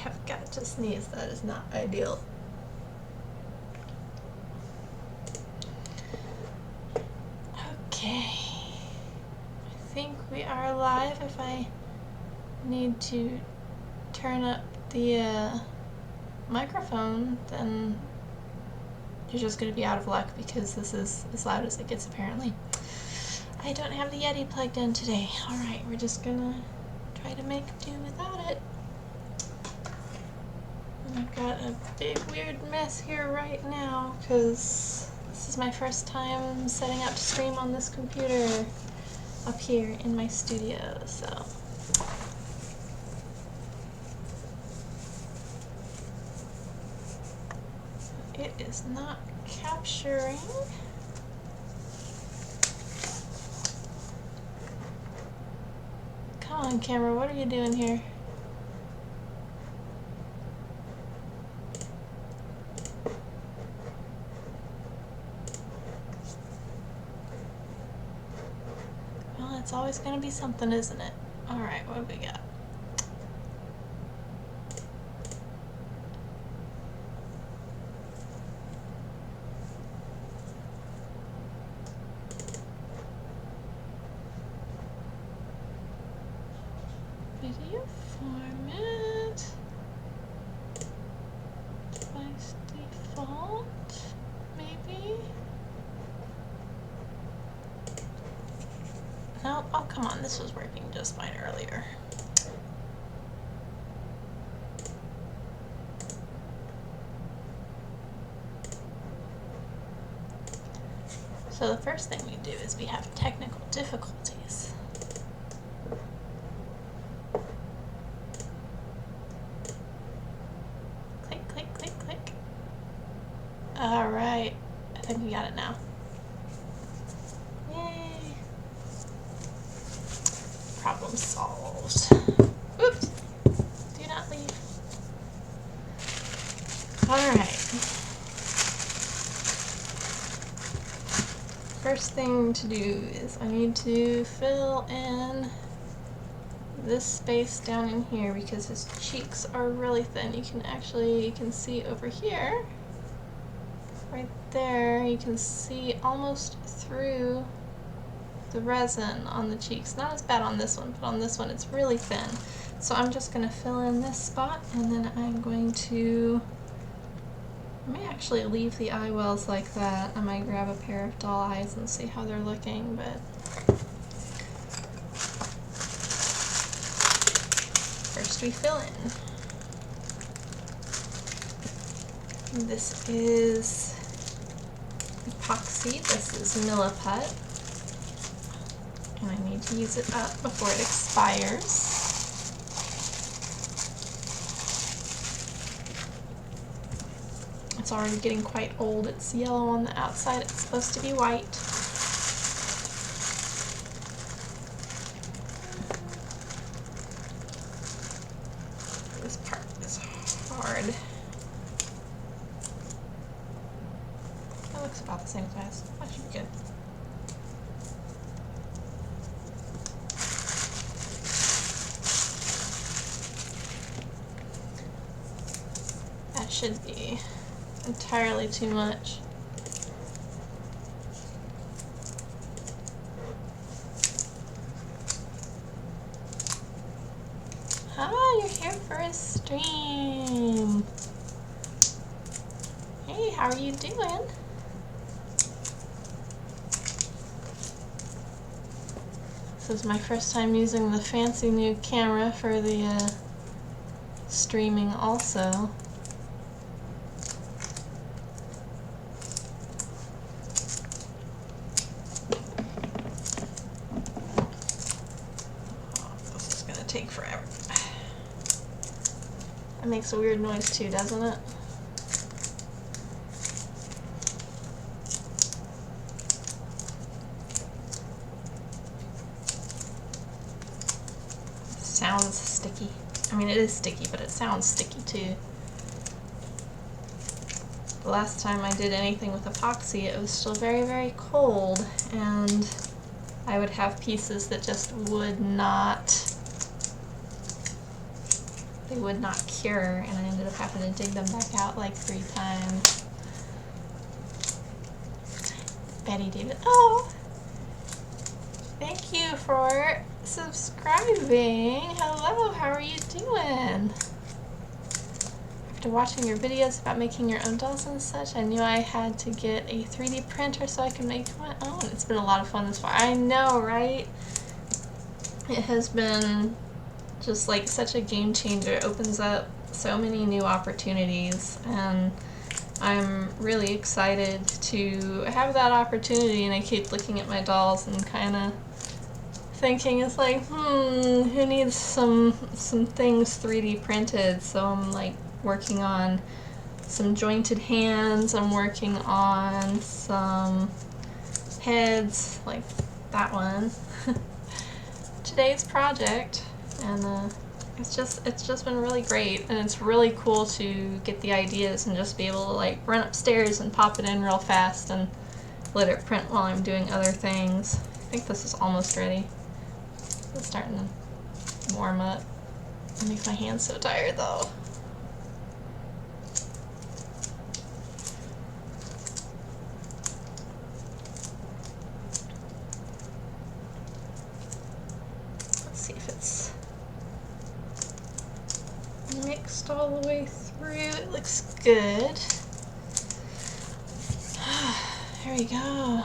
have got to sneeze. That is not ideal. Okay. I think we are live. If I need to turn up the microphone, then you're just going to be out of luck because this is as loud as it gets apparently. I don't have the Yeti plugged in today. Alright, we're just gonna try to make do without it. And I've got a big weird mess here right now because this is my first time setting up to stream on this computer up here in my studio, so. It is not capturing. Come on, camera, what are you doing here? Well, it's always going to be something, isn't it? Alright, what have we got? Video format, device default, maybe? No, oh come on, this was working just fine earlier. So the first thing we do is we have technical difficulties. Alright, I think we got it now. Yay! Problem solved. Oops! Do not leave. Alright. First thing to do is I need to fill in this space down in here because his cheeks are really thin. You can see over here. Right there, you can see almost through the resin on the cheeks. Not as bad on this one, but on this one it's really thin. So I'm just going to fill in this spot, and then I'm going to, I may actually leave the eye wells like that. I might grab a pair of doll eyes and see how they're looking, but first we fill in. This is epoxy. This is Milliput, and I need to use it up before it expires. It's already getting quite old. It's yellow on the outside. It's supposed to be white. This part is hard. That looks about the same size. That should be good. That should be entirely too much. Ah, you're here for a stream. Hey, how are you doing? This is my first time using the fancy new camera for the streaming also. Take forever. It makes a weird noise too, doesn't it? Sounds sticky. I mean, it is sticky, but it sounds sticky too. The last time I did anything with epoxy, it was still very, very cold, and I would have pieces that just would not they would not cure, and I ended up having to dig them back out like 3 times. Betty David. Oh! Thank you for subscribing. Hello, how are you doing? After watching your videos about making your own dolls and such, I knew I had to get a 3D printer so I can make my own. It's been a lot of fun this far. I know, right? It has been just like such a game changer. It opens up so many new opportunities, and I'm really excited to have that opportunity. And I keep looking at my dolls and kind of thinking, it's like, who needs some things 3D printed? So I'm like working on some jointed hands. I'm working on some heads, like that one. Today's project, and it's just been really great, and it's really cool to get the ideas and just be able to like run upstairs and pop it in real fast and let it print while I'm doing other things. I think this is almost ready. It's starting to warm up. It makes my hands so tired though. Let's see if it's mixed all the way through. It looks good. There we go.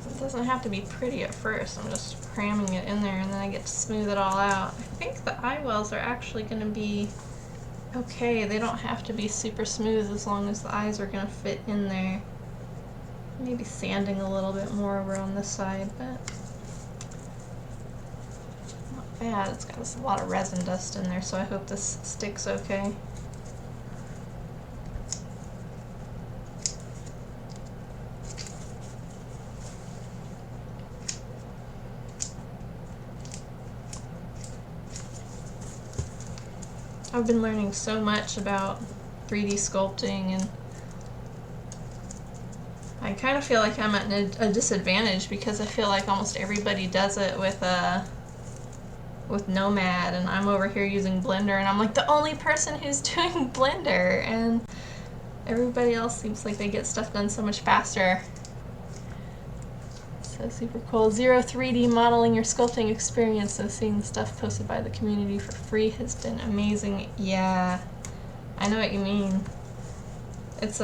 It doesn't have to be pretty at first. I'm just cramming it in there, and then I get to smooth it all out. I think the eye wells are actually going to be okay. They don't have to be super smooth as long as the eyes are going to fit in there. Maybe sanding a little bit more over on this side, but not bad. It's got a lot of resin dust in there, so I hope this sticks okay. I've been learning so much about 3D sculpting, and I kind of feel like I'm at a disadvantage because I feel like almost everybody does it with Nomad, and I'm over here using Blender, and I'm like the only person who's doing Blender, and everybody else seems like they get stuff done so much faster. So super cool. 3D modeling your sculpting experience, so seeing the stuff posted by the community for free has been amazing. Yeah, I know what you mean. It's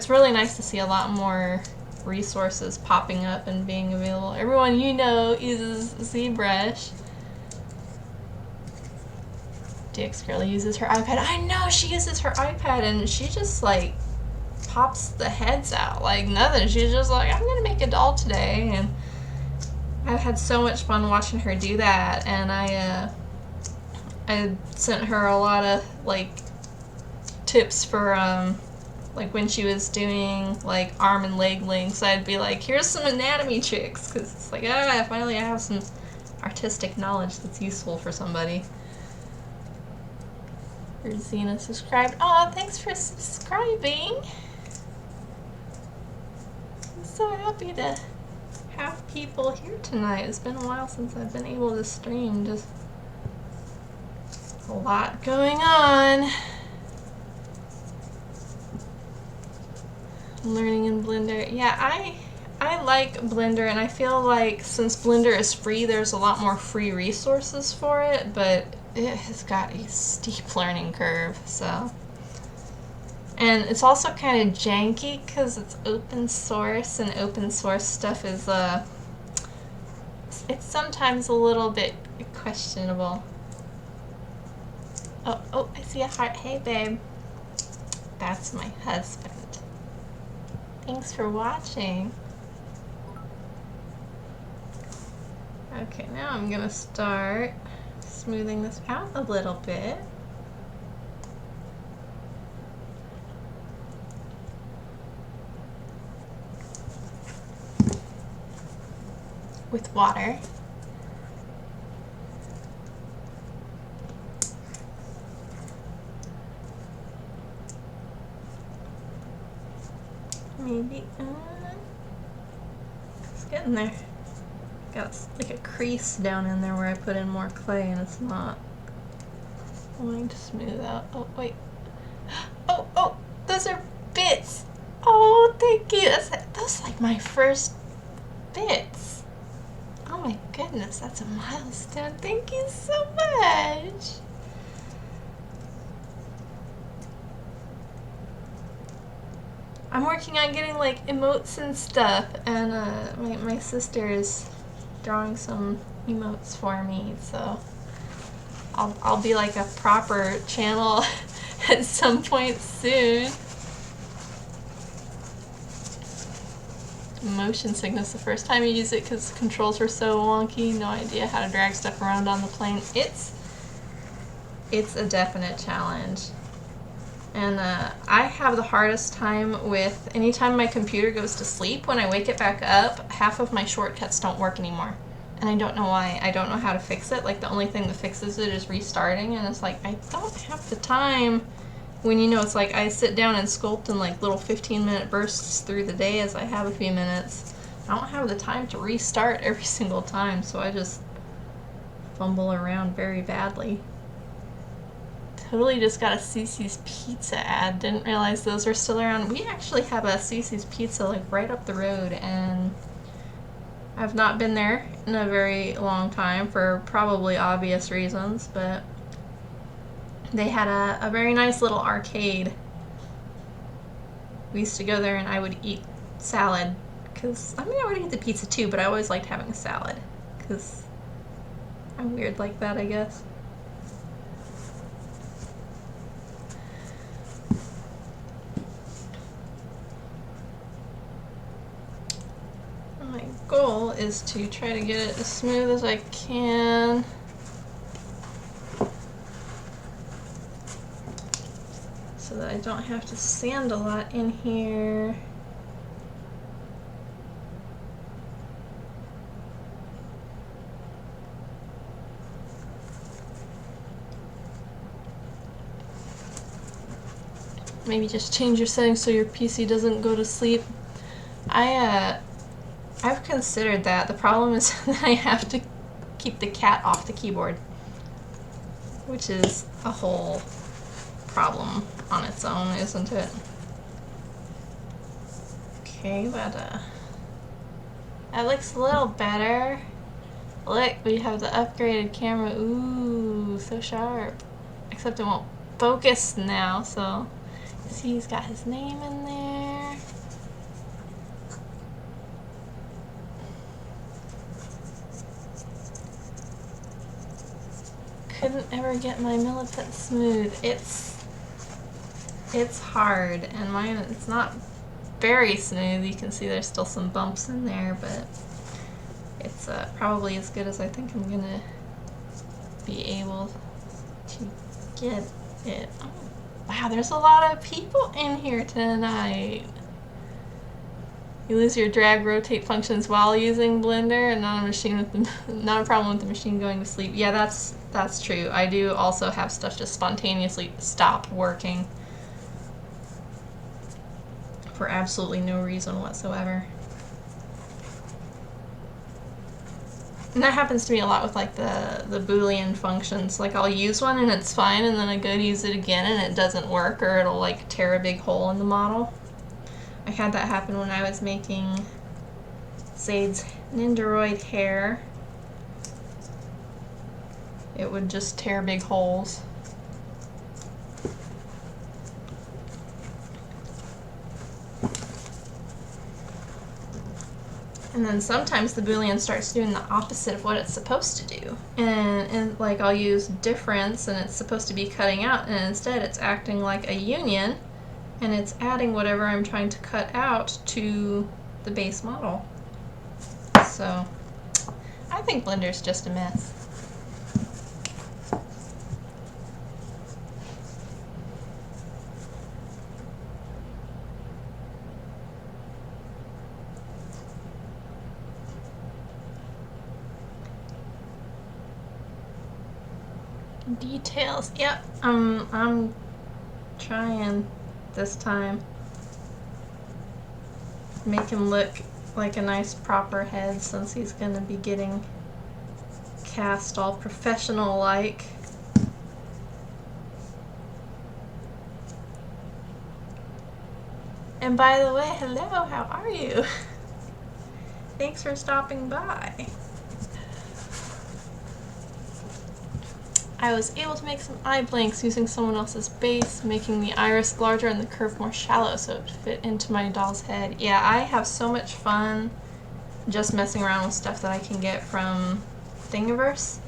really nice to see a lot more resources popping up and being available. Everyone you know uses ZBrush. DX Girl uses her iPad. I know she uses her iPad, and she just like pops the heads out like nothing. She's just like, I'm gonna make a doll today, and I've had so much fun watching her do that. And I sent her a lot of like tips for like when she was doing like arm and leg links. I'd be like, here's some anatomy tricks, because it's like, finally I have some artistic knowledge that's useful for somebody. Zena subscribed. Oh, thanks for subscribing. I'm so happy to have people here tonight. It's been a while since I've been able to stream. Just a lot going on. Learning in Blender. Yeah, I like Blender, and I feel like since Blender is free, there's a lot more free resources for it, but it has got a steep learning curve, so. And it's also kind of janky because it's open source, and open source stuff is it's sometimes a little bit questionable. Oh, I see a heart. Hey babe. That's my husband. Thanks for watching. Okay, now I'm gonna start smoothing this out a little bit. With water. Maybe, it's getting there. got like a crease down in there where I put in more clay and it's not wanting to smooth out. Oh, wait. Oh, those are bits. Oh, thank you. Those are like my first bits. Oh my goodness, that's a milestone. Thank you so much. I'm working on getting like emotes and stuff, and my sister is drawing some emotes for me, so I'll be like a proper channel at some point soon. Motion sickness the first time you use it because the controls were so wonky, no idea how to drag stuff around on the plane. It's a definite challenge. And I have the hardest time with anytime my computer goes to sleep. When I wake it back up, half of my shortcuts don't work anymore. And I don't know why. I don't know how to fix it. Like, the only thing that fixes it is restarting. And it's like, I don't have the time when, you know, it's like I sit down and sculpt in like little 15-minute bursts through the day as I have a few minutes. I don't have the time to restart every single time. So I just fumble around very badly. Totally just got a Cece's Pizza ad. Didn't realize those were still around. We actually have a Cece's Pizza like right up the road, and I've not been there in a very long time for probably obvious reasons, but they had a very nice little arcade. We used to go there and I would eat salad because, I mean, I would eat the pizza too, but I always liked having a salad because I'm weird like that, I guess. My goal is to try to get it as smooth as I can. So that I don't have to sand a lot in here. Maybe just change your settings so your PC doesn't go to sleep. I've considered that. The problem is that I have to keep the cat off the keyboard, which is a whole problem on its own, isn't it? Okay, but that looks a little better. Look, we have the upgraded camera. Ooh, so sharp. Except it won't focus now, so see, he's got his name in there. Couldn't ever get my milliput smooth. It's hard, and mine, it's not very smooth. You can see there's still some bumps in there, but it's probably as good as I think I'm gonna be able to get it. Oh, wow, there's a lot of people in here tonight. You lose your drag rotate functions while using Blender, and not a problem with the machine going to sleep. Yeah, that's true. I do also have stuff just spontaneously stop working for absolutely no reason whatsoever. And that happens to me a lot with like the Boolean functions. Like, I'll use one and it's fine, and then I go to use it again and it doesn't work, or it'll like tear a big hole in the model. I had that happen when I was making Zade's Nindoroid hair. It would just tear big holes. And then sometimes the Boolean starts doing the opposite of what it's supposed to do. And like, I'll use difference and it's supposed to be cutting out, and instead it's acting like a union, and it's adding whatever I'm trying to cut out to the base model. So I think Blender's just a mess. Details. Yep, I'm trying this time. Make him look like a nice proper head since he's going to be getting cast all professional like. And by the way, hello, how are you? Thanks for stopping by. I was able to make some eye blanks using someone else's base, making the iris larger and the curve more shallow so it would fit into my doll's head. Yeah, I have so much fun just messing around with stuff that I can get from Thingiverse.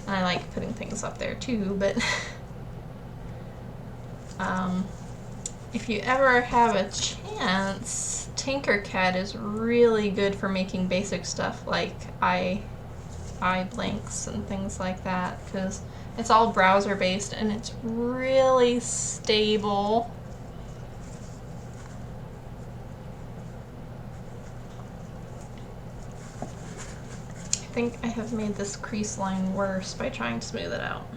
And I like putting things up there too, but if you ever have a chance, Tinkercad is really good for making basic stuff like eye blanks and things like that, because it's all browser based and it's really stable. I think I have made this crease line worse by trying to smooth it out.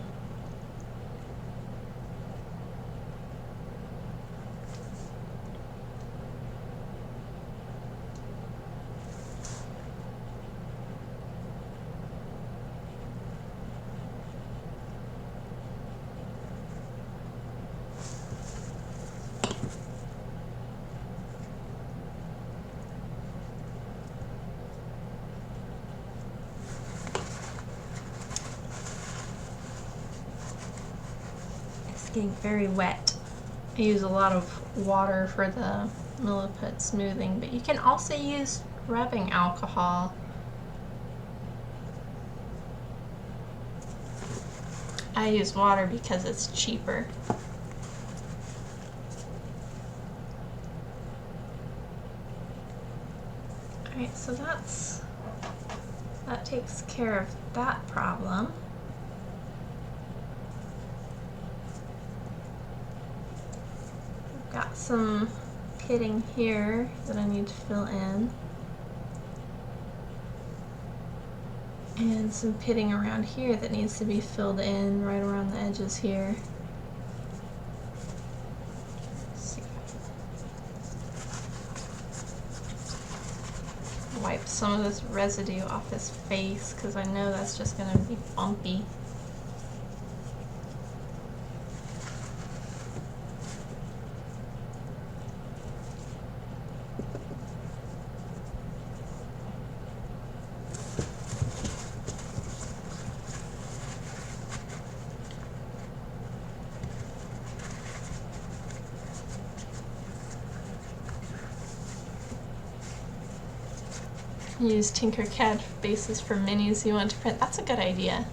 Getting very wet. I use a lot of water for the milliput smoothing, but you can also use rubbing alcohol. I use water because it's cheaper. Alright, so that takes care of that problem. Got some pitting here that I need to fill in, and some pitting around here that needs to be filled in right around the edges here. Let's see. Wipe some of this residue off his face because I know that's just going to be bumpy. Use Tinkercad bases for minis you want to print. That's a good idea.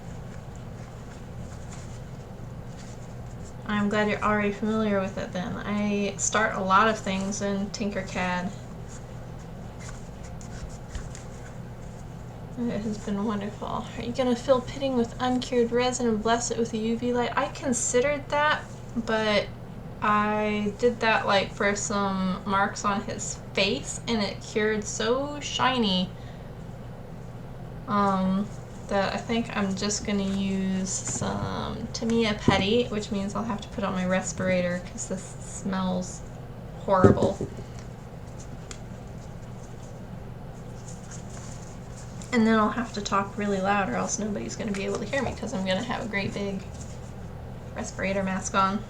I'm glad you're already familiar with it then. I start a lot of things in Tinkercad. It has been wonderful. Are you going to fill pitting with uncured resin and bless it with a UV light? I considered that, but I did that like for some marks on his face and it cured so shiny that I think I'm just going to use some Tamiya putty, which means I'll have to put on my respirator because this smells horrible. And then I'll have to talk really loud or else nobody's going to be able to hear me because I'm going to have a great big respirator mask on.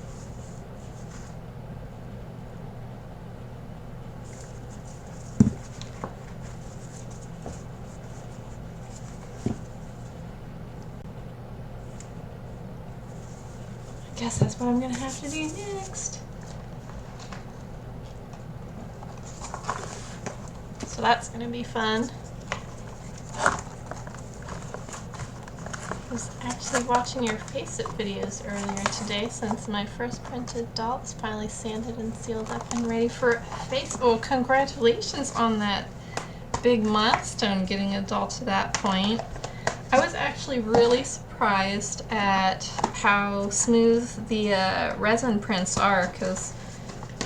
I guess that's what I'm going to have to do next. So that's going to be fun. I was actually watching your Face-It videos earlier today since my first printed doll is finally sanded and sealed up and ready for face. Oh, congratulations on that big milestone, getting a doll to that point. I was actually really surprised at how smooth the resin prints are, because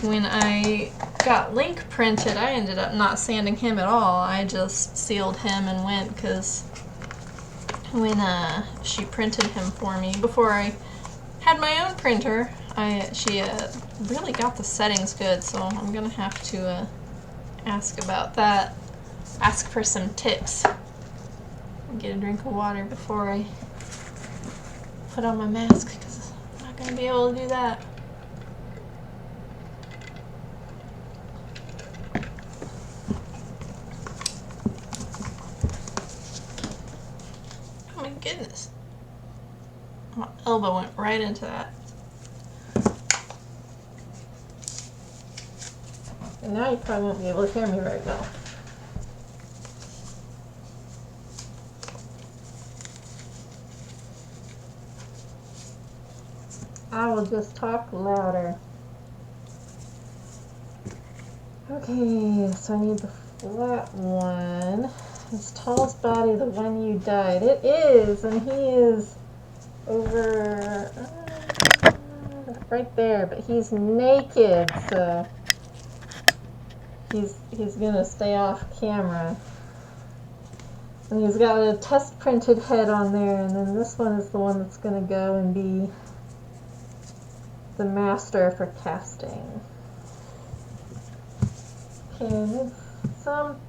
when I got Link printed, I ended up not sanding him at all. I just sealed him and went, because when she printed him for me, before I had my own printer, she really got the settings good, so I'm going to have to ask about that. ask for some tips and get a drink of water before I put on my mask, because I'm not going to be able to do that. Oh my goodness. My elbow went right into that. And now you probably won't be able to hear me very well. I will just talk louder. Okay, so I need the flat one. Is Tahl's body the one you dyed? It is, and he is over right there, but he's naked, so he's gonna stay off camera. And he's got a test printed head on there, and then this one is the one that's gonna go and be the master for casting. Okay, I need something.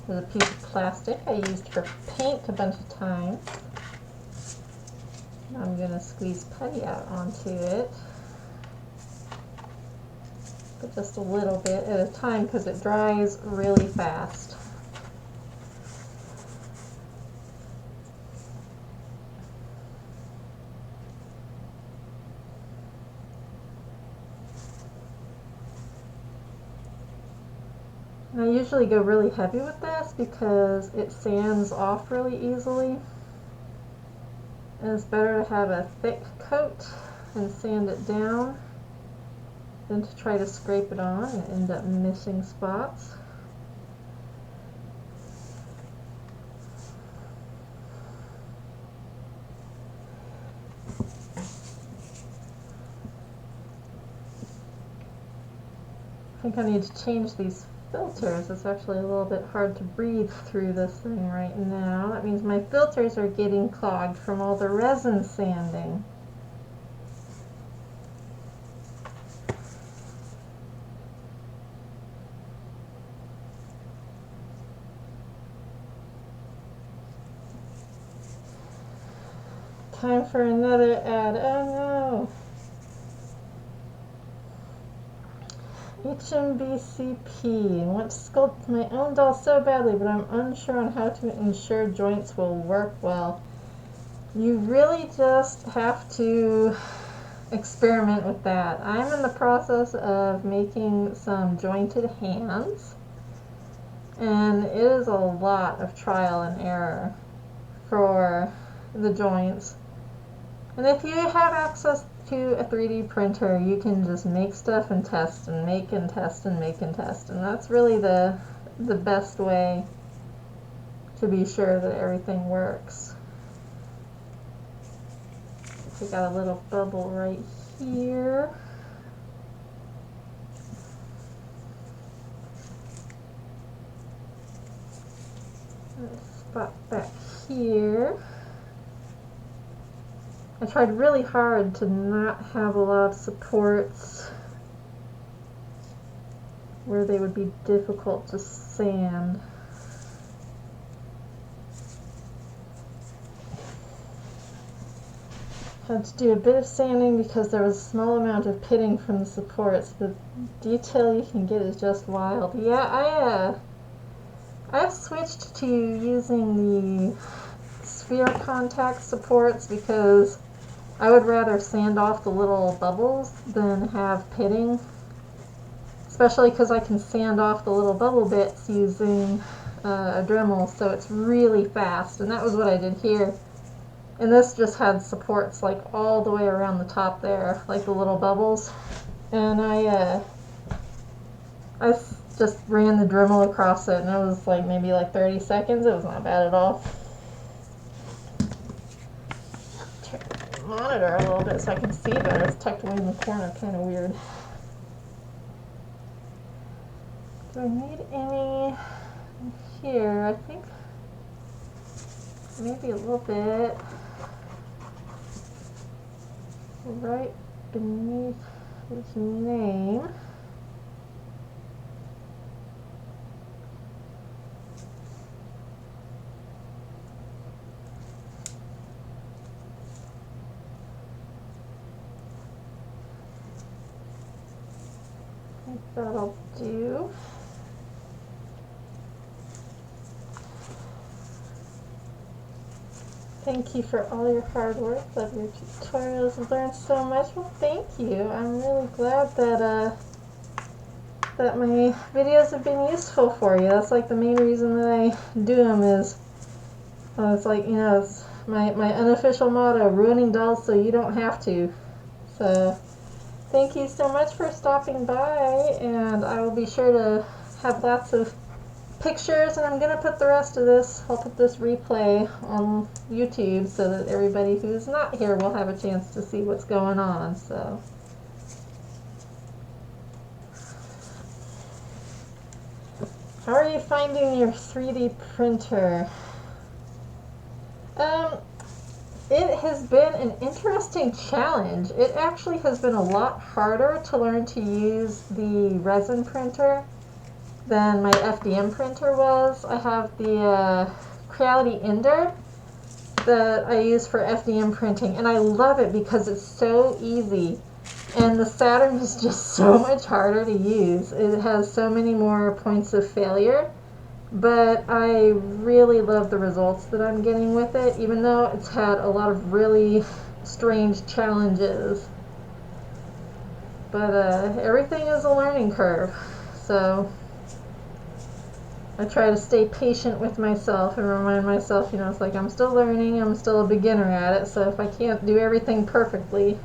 There's a piece of plastic I used for paint a bunch of times. I'm going to squeeze putty out onto it, but just a little bit at a time because it dries really fast. And I usually go really heavy with this because it sands off really easily. And it's better to have a thick coat and sand it down than to try to scrape it on and end up missing spots. I think I need to change these filters. It's actually a little bit hard to breathe through this thing right now. That means my filters are getting clogged from all the resin sanding. Time for another ad. Oh no! HMBCP. I want to sculpt my own doll so badly, but I'm unsure on how to ensure joints will work well. You really just have to experiment with that. I'm in the process of making some jointed hands, and it is a lot of trial and error for the joints. And if you have access to a 3D printer, you can just make stuff and test and make and test and make and test, and that's really the best way to be sure that everything works. We got a little bubble right here. A spot back here. I tried really hard to not have a lot of supports where they would be difficult to sand. Had to do a bit of sanding because there was a small amount of pitting from the supports. The detail you can get is just wild. Yeah, I've switched to using the sphere contact supports because I would rather sand off the little bubbles than have pitting, especially because I can sand off the little bubble bits using a Dremel, so it's really fast, and that was what I did here. And this just had supports like all the way around the top there, like the little bubbles, and I just ran the Dremel across it, and it was like maybe like 30 seconds. It was not bad at all. Monitor a little bit so I can see better. It's tucked away in the corner, kind of weird. Do I need any here? I think maybe a little bit right beneath his name. think that'll do. Thank you for all your hard work. Love your tutorials. I've learned so much. Well, thank you. I'm really glad that that my videos have been useful for you. That's like the main reason that I do them is it's like, you know, it's my unofficial motto, ruining dolls so you don't have to. So thank you so much for stopping by, and I will be sure to have lots of pictures, and I'm going to put the rest of this, I'll put this replay on YouTube so that everybody who's not here will have a chance to see what's going on. So how are you finding your 3D printer? It has been an interesting challenge. It actually has been a lot harder to learn to use the resin printer than my FDM printer was. I have the Creality Ender that I use for FDM printing, and I love it because it's so easy. And the Saturn is just so much harder to use. It has so many more points of failure. But I really love the results that I'm getting with it, even though it's had a lot of really strange challenges. But everything is a learning curve. So I try to stay patient with myself and remind myself, you know, it's like I'm still learning, I'm still a beginner at it, so if I can't do everything perfectly,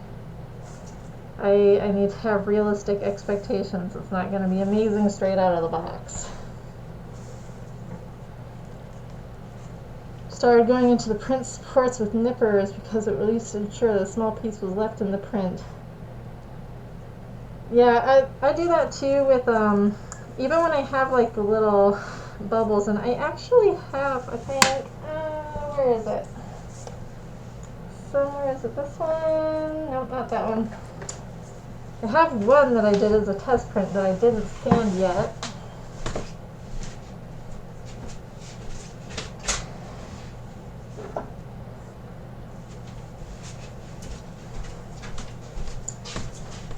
I need to have realistic expectations. It's not going to be amazing straight out of the box. Started going into the print supports with nippers because it released to ensure that a small piece was left in the print. Yeah, I do that too with, even when I have like the little bubbles, and I actually have, I think, where is it? Somewhere, is it this one? Nope, not that one. I have one that I did as a test print that I didn't sand yet.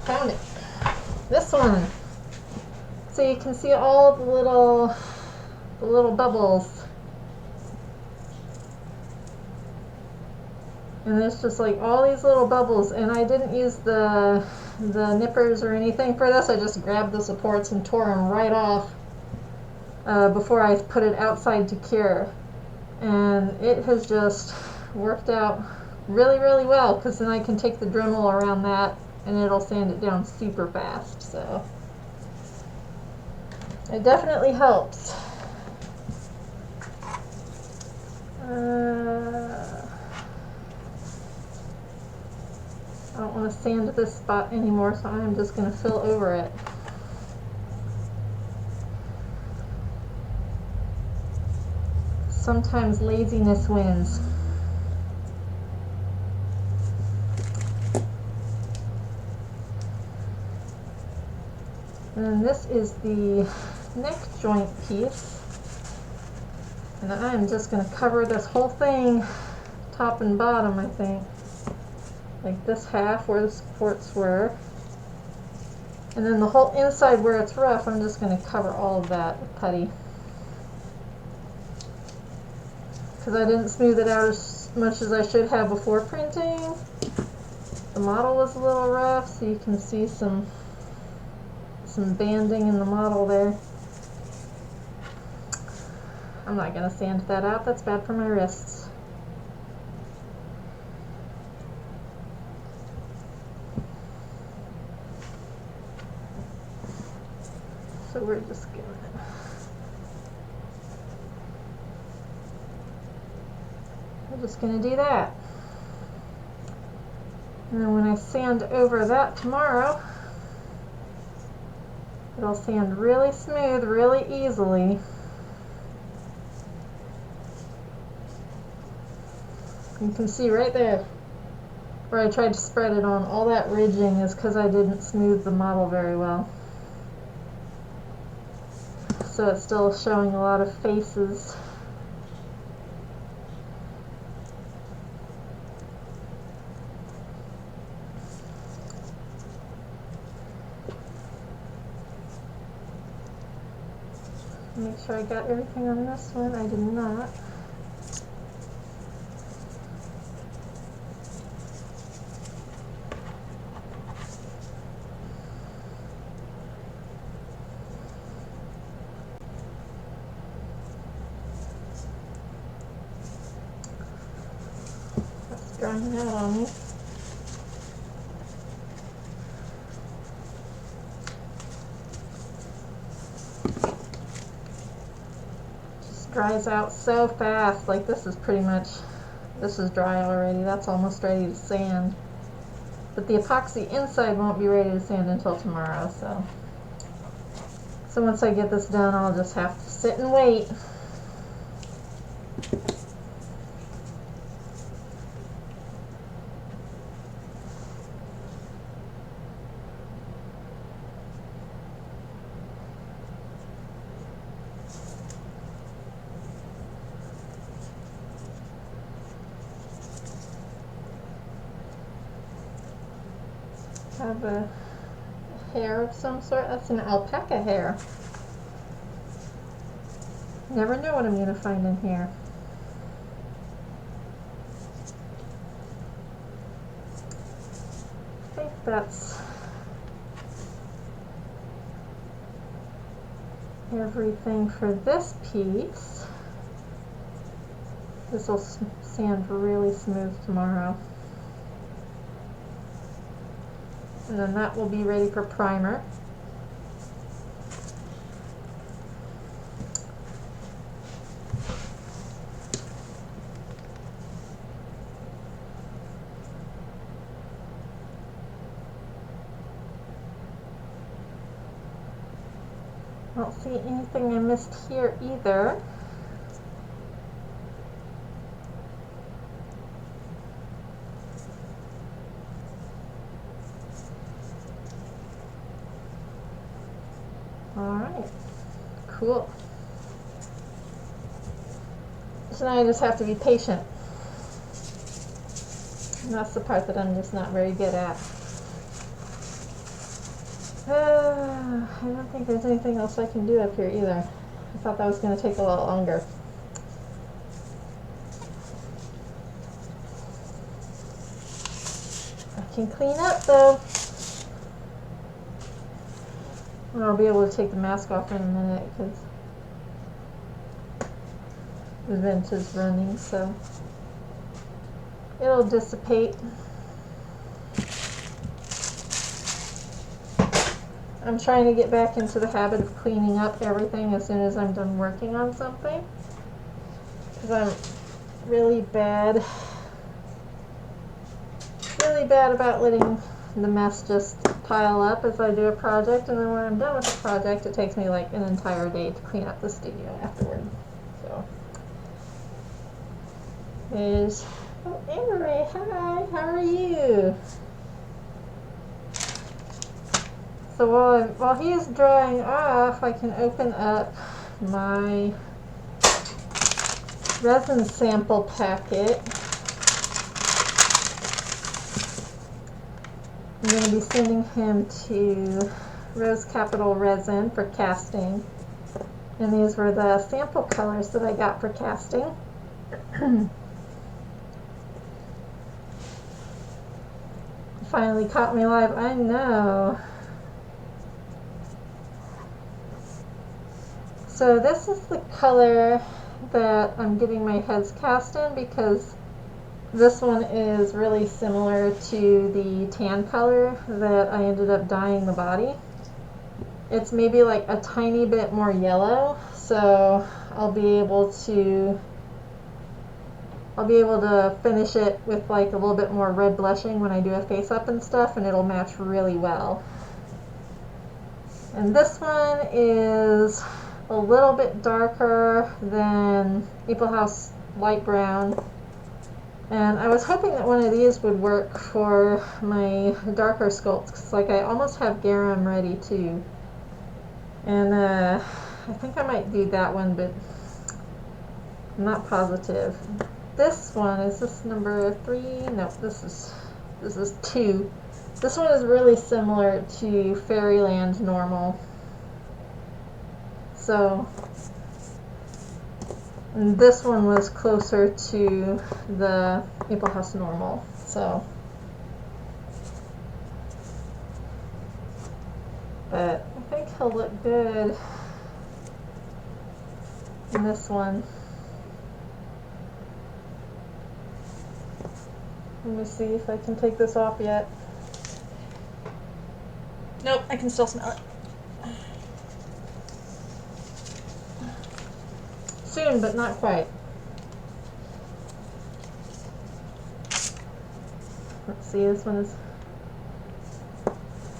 Found it. This one. So you can see all the little bubbles. And there's just like all these little bubbles, and I didn't use the nippers or anything for this. I just grabbed the supports and tore them right off before I put it outside to cure. And it has just worked out really, really well, because then I can take the Dremel around that and it'll sand it down super fast. So it definitely helps. I don't want to sand this spot anymore, so I'm just going to fill over it. Sometimes laziness wins. And this is the neck joint piece. And I'm just going to cover this whole thing, top and bottom, I think. Like this half where the supports were. And then the whole inside where it's rough, I'm just going to cover all of that with putty. Because I didn't smooth it out as much as I should have before printing. The model was a little rough, so you can see some banding in the model there. I'm not going to sand that out, that's bad for my wrists. So we're just going to do that. And then when I sand over that tomorrow, it'll sand really smooth, really easily. You can see right there where I tried to spread it on. All that ridging is because I didn't smooth the model very well. So it's still showing a lot of faces. Make sure I got everything on this one. I did not. That's drying out on me. Dries out so fast. Like this is pretty much, this is dry already. That's almost ready to sand. But the epoxy inside won't be ready to sand until tomorrow, so once I get this done, I'll just have to sit and wait. Have a hair of some sort. That's an alpaca hair. Never know what I'm going to find in here. I think that's everything for this piece. This will sand really smooth tomorrow. And then that will be ready for primer. I don't see anything I missed here either. Alright, cool. So now I just have to be patient. And that's the part that I'm just not very good at. I don't think there's anything else I can do up here either. I thought that was going to take a lot longer. I can clean up though. And I'll be able to take the mask off in a minute because the vent is running, so it'll dissipate. I'm trying to get back into the habit of cleaning up everything as soon as I'm done working on something, because I'm really bad about letting the mess just pile up as I do a project, and then when I'm done with the project it takes me like an entire day to clean up the studio afterward. So there's, oh, Amory, hi, how are you? So while he's drying off, I can open up my resin sample packet. I'm going to be sending him to Rose Capital Resin for casting. And these were the sample colors that I got for casting. Finally caught me live, I know. So this is the color that I'm getting my heads cast in, because this one is really similar to the tan color that I ended up dyeing the body. It's maybe like a tiny bit more yellow, so I'll be able to finish it with like a little bit more red blushing when I do a face up and stuff, and it'll match really well. And this one is a little bit darker than Maple House Light Brown. And I was hoping that one of these would work for my darker sculpts, because like I almost have garum ready too. And I think I might do that one, but I'm not positive. This one, is this number 3? No, this is 2. This one is really similar to Fairyland Normal. So and this one was closer to the Maple House normal. So, but I think he'll look good in this one. Let me see if I can take this off yet. Nope, I can still smell it. Soon, but not quite. Let's see, this one is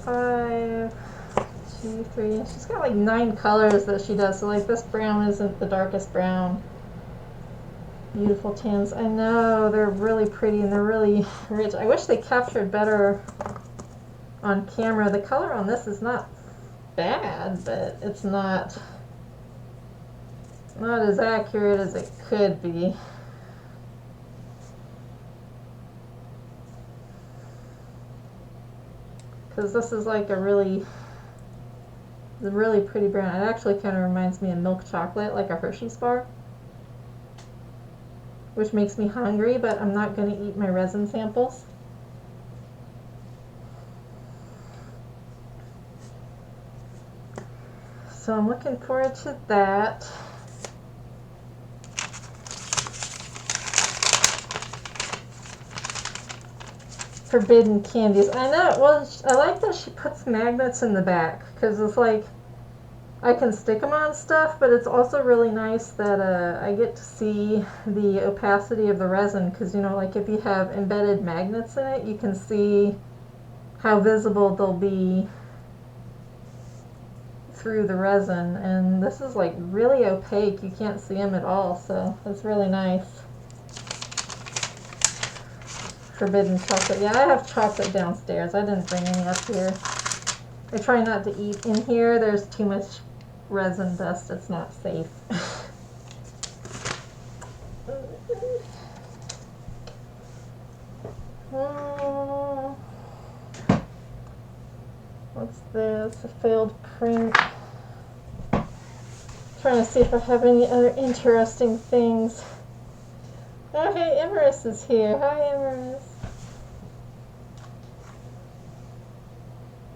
5, 2, 3. She's got like 9 colors that she does. So like this brown isn't the darkest brown. Beautiful tans. I know, they're really pretty and they're really rich. I wish they captured better on camera. The color on this is not bad, but it's not as accurate as it could be. Because this is like a really pretty brown. It actually kind of reminds me of milk chocolate, like a Hershey's bar. Which makes me hungry, but I'm not going to eat my resin samples. So I'm looking forward to that. Forbidden candies. I know, well, I like that she puts magnets in the back, because it's like, I can stick them on stuff, but it's also really nice that I get to see the opacity of the resin, because, you know, like if you have embedded magnets in it, you can see how visible they'll be through the resin, and this is like really opaque. You can't see them at all, so it's really nice. Forbidden chocolate. Yeah, I have chocolate downstairs. I didn't bring any up here. I try not to eat in here. There's too much resin dust. It's not safe. What's this? A failed print. Trying to see if I have any other interesting things. Oh, hey, Emerus is here. Hi, Emerus.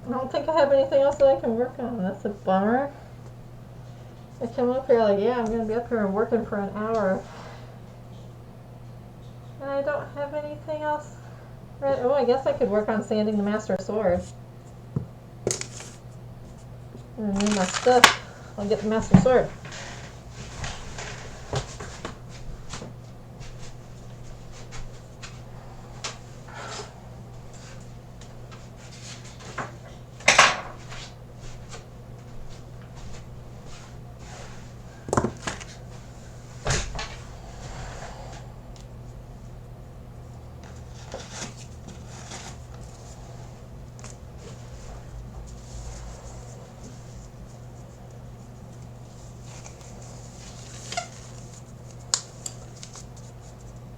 I don't think I have anything else that I can work on. That's a bummer. I come up here like, yeah, I'm going to be up here and working for an hour. And I don't have anything else. Right. Oh, I guess I could work on sanding the Master Sword. Need my stuff. I'll get the Master Sword.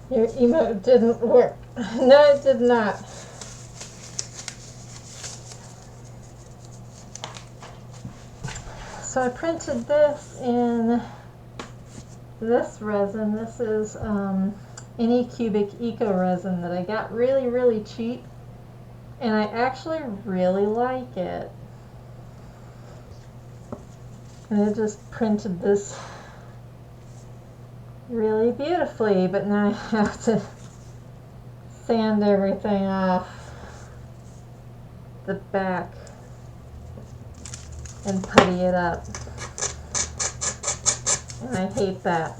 Your emote didn't work. No, it did not. So I printed this in this resin. This is Anycubic Eco Resin that I got really, really cheap. And I actually really like it. And I just printed this really beautifully, but now I have to sand everything off the back and putty it up. And I hate that.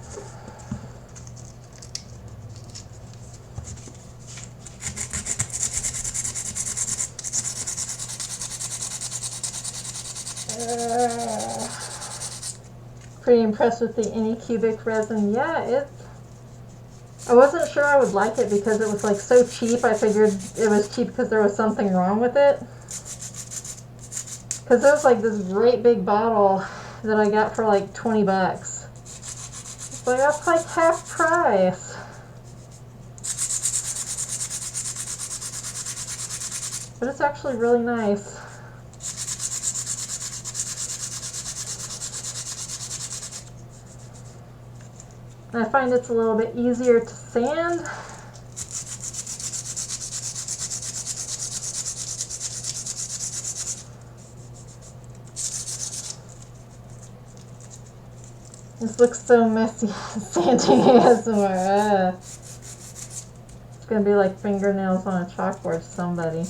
Pretty impressed with the Anycubic resin. Yeah, I wasn't sure I would like it because it was like so cheap. I figured it was cheap because there was something wrong with it. Because there was like this great big bottle that I got for like 20 bucks. It's like, that's like half price. But it's actually really nice. I find it's a little bit easier to sand. This looks so messy. Sanding ASMR. It's gonna be like fingernails on a chalkboard to somebody.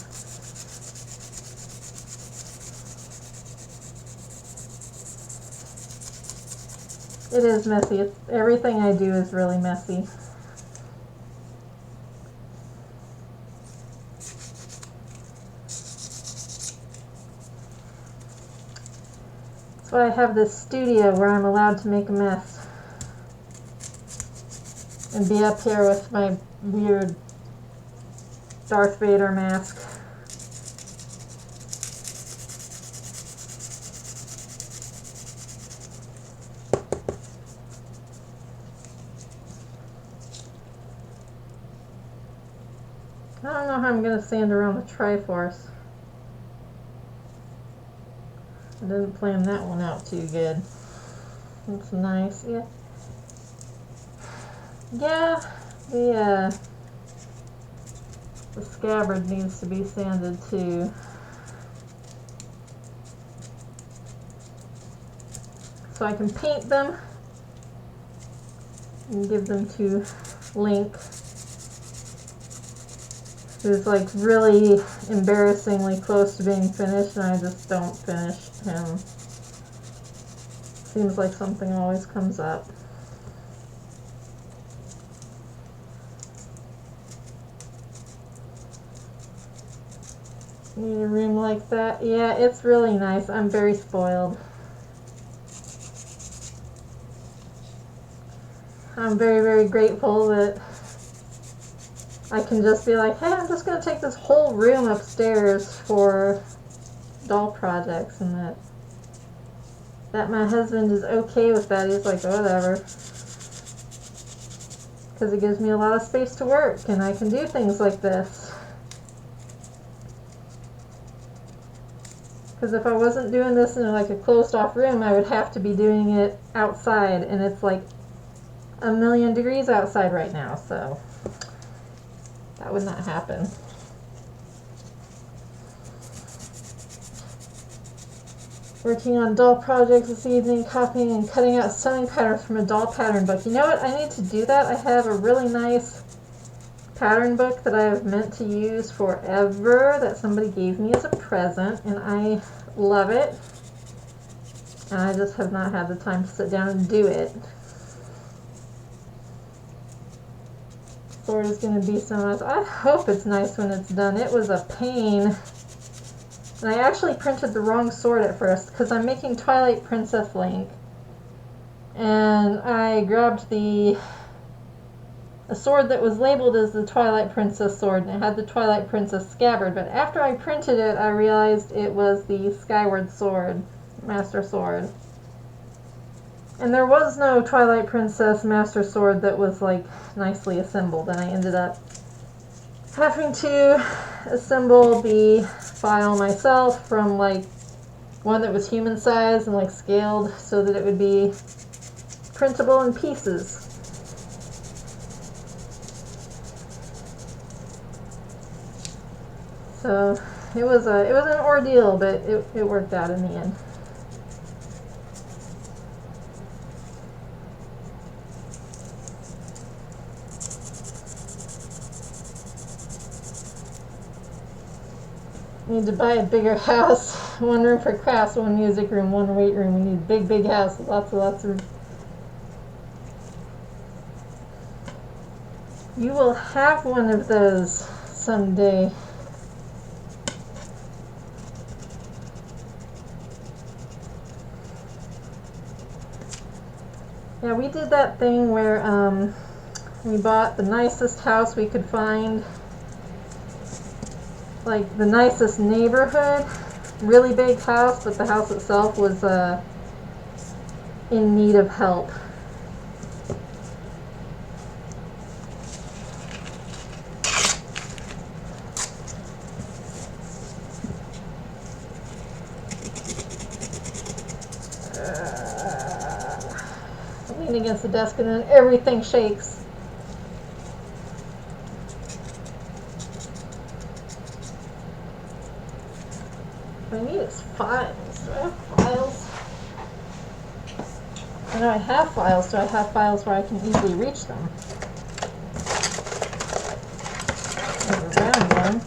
It is messy. Everything I do is really messy. That's why I have this studio where I'm allowed to make a mess. And be up here with my weird Darth Vader mask. I don't know how I'm going to sand around the Triforce. I didn't plan that one out too good. That's nice. Yeah. Yeah, the scabbard needs to be sanded too. So I can paint them and give them to Link, who's like really embarrassingly close to being finished, and I just don't finish him. Seems like something always comes up. Need a room like that? Yeah, it's really nice. I'm very spoiled. I'm very, very grateful that I can just be like, hey, I'm just going to take this whole room upstairs for doll projects, and that my husband is okay with that. He's like, whatever. Because it gives me a lot of space to work, and I can do things like this. Because if I wasn't doing this in like a closed off room, I would have to be doing it outside, and it's like 1,000,000 degrees outside right now, so that would not happen. Working on doll projects this evening, copying and cutting out sewing patterns from a doll pattern book. You know what? I need to do that. I have a really nice pattern book that I have meant to use forever that somebody gave me as a present, and I love it. And I just have not had the time to sit down and do it. Sword is going to be so nice. I hope it's nice when it's done. It was a pain. And I actually printed the wrong sword at first because I'm making Twilight Princess Link. And I grabbed a sword that was labeled as the Twilight Princess sword, and it had the Twilight Princess scabbard. But after I printed it, I realized it was the Skyward Sword, Master Sword. And there was no Twilight Princess Master Sword that was like nicely assembled, and I ended up having to assemble the file myself from like one that was human size and like scaled so that it would be printable in pieces. So it was an ordeal, but it worked out in the end. Need to buy a bigger house. One room for crafts, one music room, one weight room. We need a big house with lots of. You will have one of those someday. Yeah, we did that thing where we bought the nicest house we could find. Like the nicest neighborhood, really big house, but the house itself was in need of help. lean against the desk and then everything shakes. What I need is files. Do I have files? I know I have files. Do I have files where I can easily reach them? There's a round one.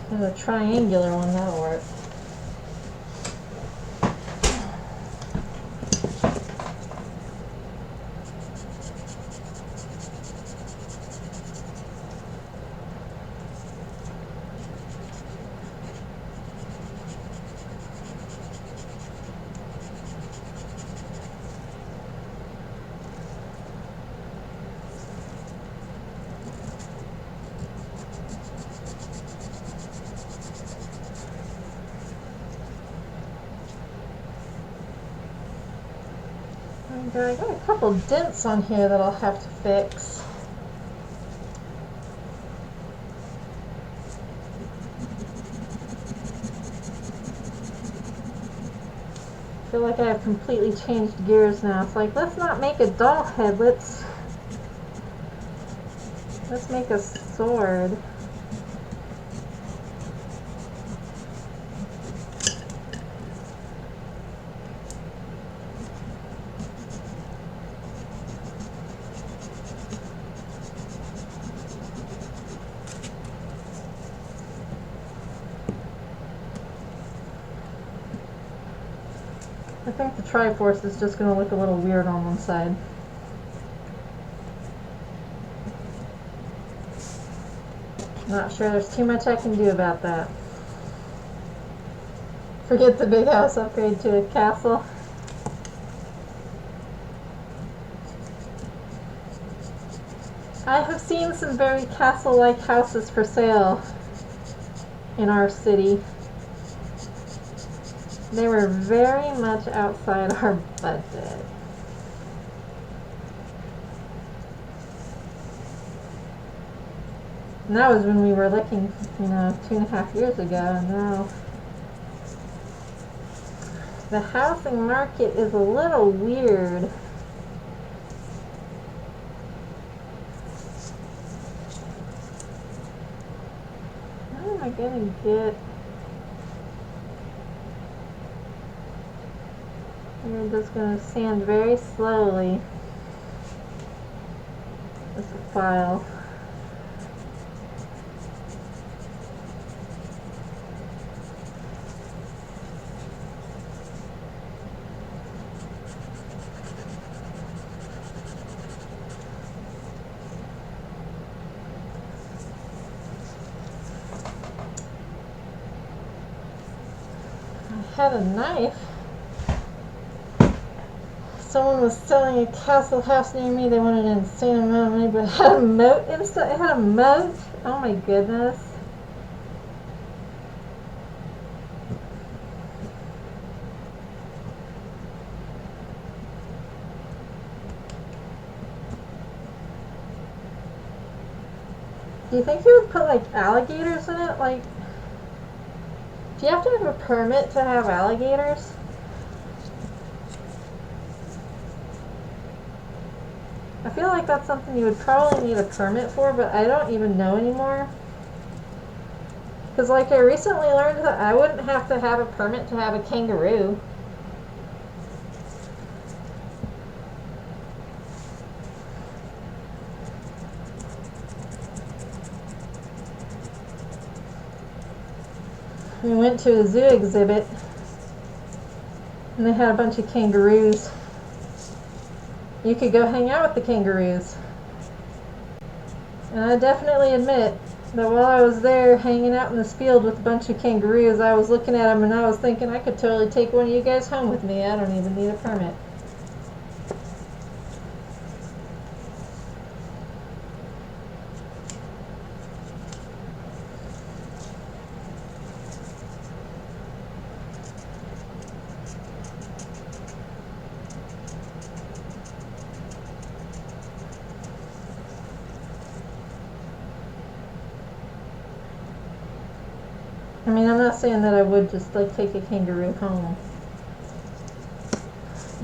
There's a triangular one, that'll work. I got a couple dents on here that I'll have to fix. I feel like I have completely changed gears now. It's like, let's not make a doll head, let's make a sword. I think the Triforce is just going to look a little weird on one side. Not sure there's too much I can do about that. Forget the big house upgrade to a castle. I have seen some very castle-like houses for sale in our city. They were very much outside our budget. And that was when we were looking, 2.5 years ago, and now the housing market is a little weird. How am I gonna get... I'm just going to sand very slowly this file. I had a knife. Someone was selling a castle house near me. They wanted an insane amount of money, but it had a moat inside. It had a moat. Oh my goodness. Do you think you would put like alligators in it? Like, do you have to have a permit to have alligators? I feel like that's something you would probably need a permit for, but I don't even know anymore. Because like I recently learned that I wouldn't have to have a permit to have a kangaroo. We went to a zoo exhibit and they had a bunch of kangaroos. You could go hang out with the kangaroos. And I definitely admit that while I was there hanging out in this field with a bunch of kangaroos, I was looking at them and I was thinking I could totally take one of you guys home with me. I don't even need a permit. I mean, I'm not saying that I would just like take a kangaroo home.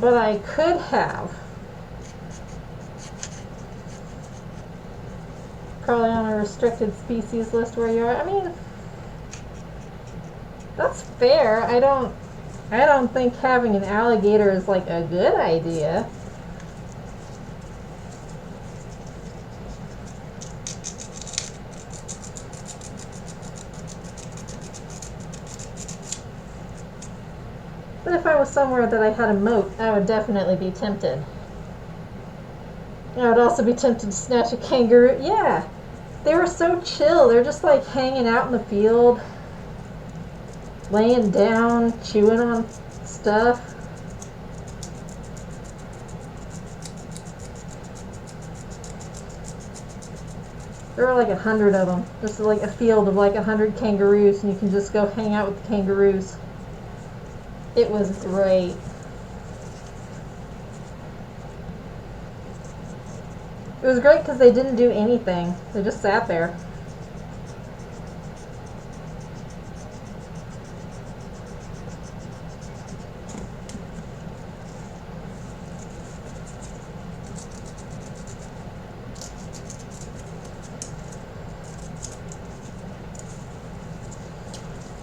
But I could have. Probably on a restricted species list where you are. I mean, that's fair. I don't think having an alligator is like a good idea. But if I was somewhere that I had a moat, I would definitely be tempted. I would also be tempted to snatch a kangaroo. Yeah, they were so chill. They're just like hanging out in the field, laying down, chewing on stuff. There were like 100 of them. Just like a field of like 100 kangaroos, and you can just go hang out with the kangaroos. It was great. It was great because they didn't do anything. They just sat there.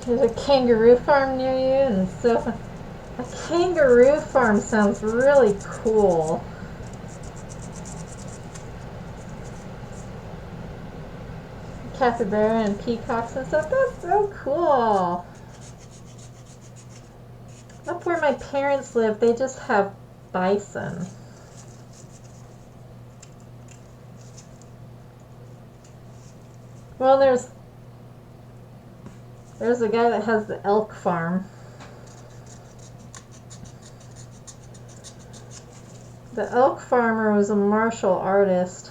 There's a kangaroo farm near you, and so a kangaroo farm sounds really cool. Capybara and peacocks and stuff. That's so cool. Up where my parents live, they just have bison. Well, there's a guy that has the elk farm. The elk farmer was a martial artist.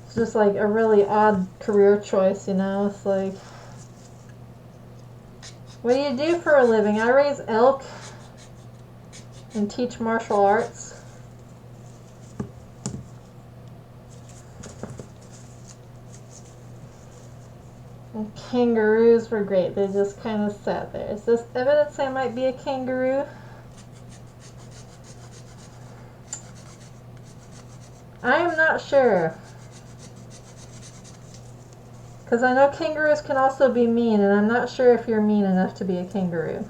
It's just like a really odd career choice, you know? It's like, what do you do for a living? I raise elk and teach martial arts. And kangaroos were great. They just kind of sat there. Is this evidence I might be a kangaroo? I am not sure. Because I know kangaroos can also be mean, and I'm not sure if you're mean enough to be a kangaroo.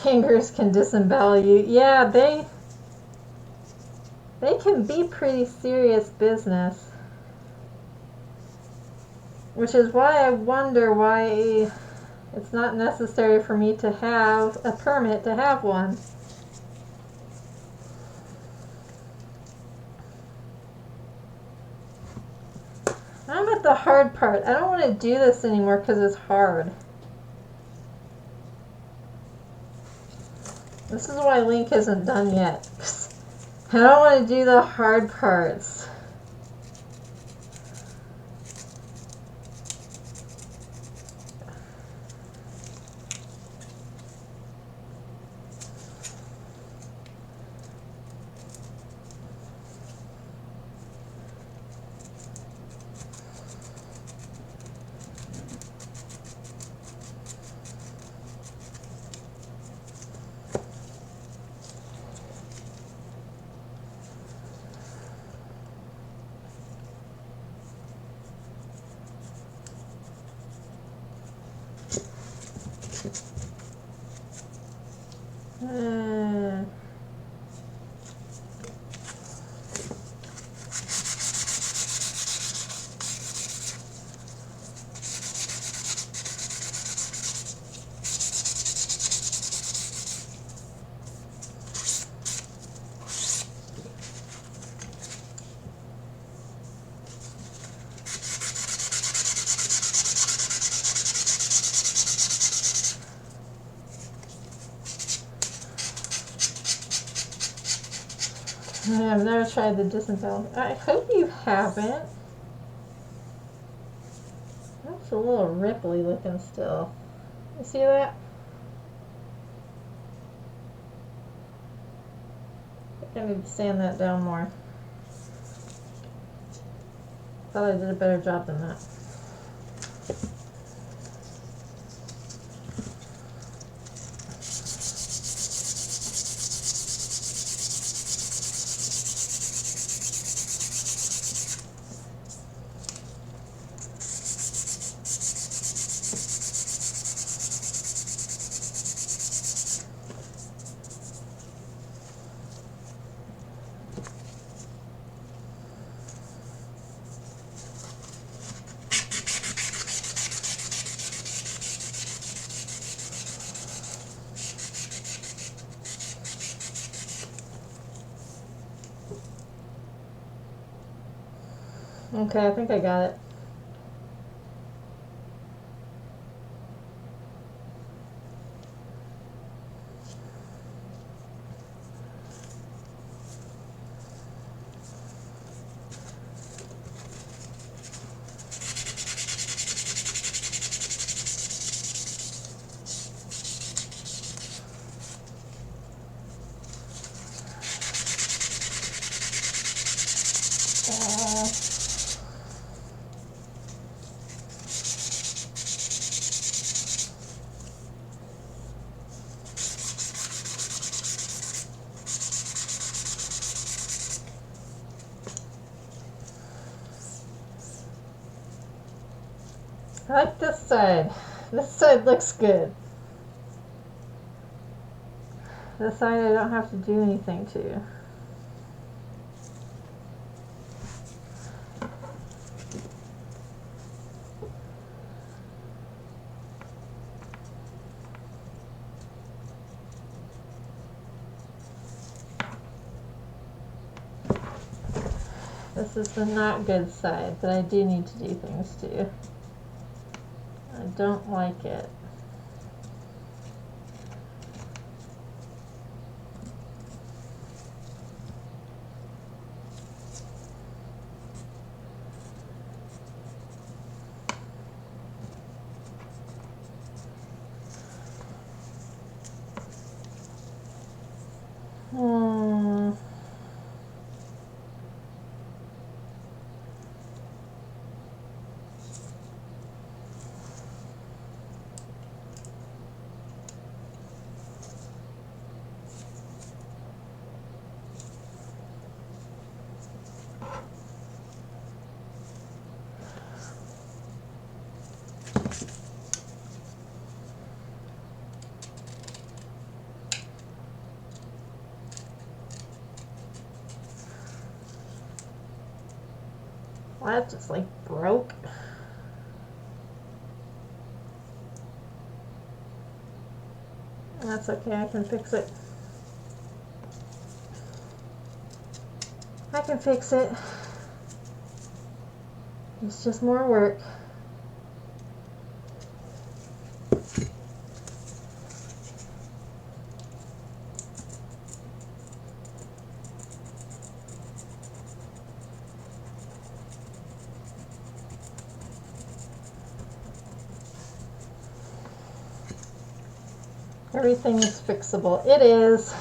Kangaroos can disembowel you. Yeah, they can be pretty serious business. Which is why I wonder why it's not necessary for me to have a permit to have one. I'm at the hard part. I don't want to do this anymore because it's hard. This is why Link isn't done yet. I don't want to do the hard parts. I've never tried the disembowel. I hope you haven't. It's a little ripply looking still. You see that? I think I need to sand that down more. Thought I did a better job than that. Okay, I think I got it. I like this side. This side looks good. This side I don't have to do anything to. This is the not good side that I do need to do things to. I don't like it. Well, that just like broke. That's okay, I can fix it. I can fix it. It's just more work. Everything is fixable. It is.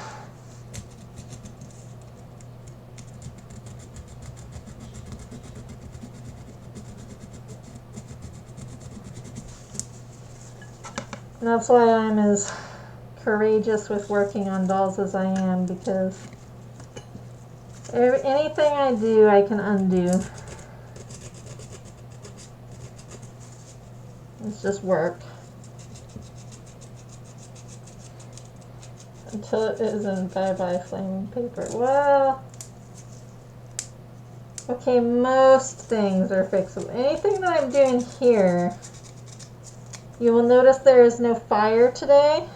And that's why I'm as courageous with working on dolls as I am, because anything I do, I can undo. It's just work. Until it isn't. Bye-bye flaming paper. Well, okay, most things are fixable. Anything that I'm doing here, you will notice there is no fire today.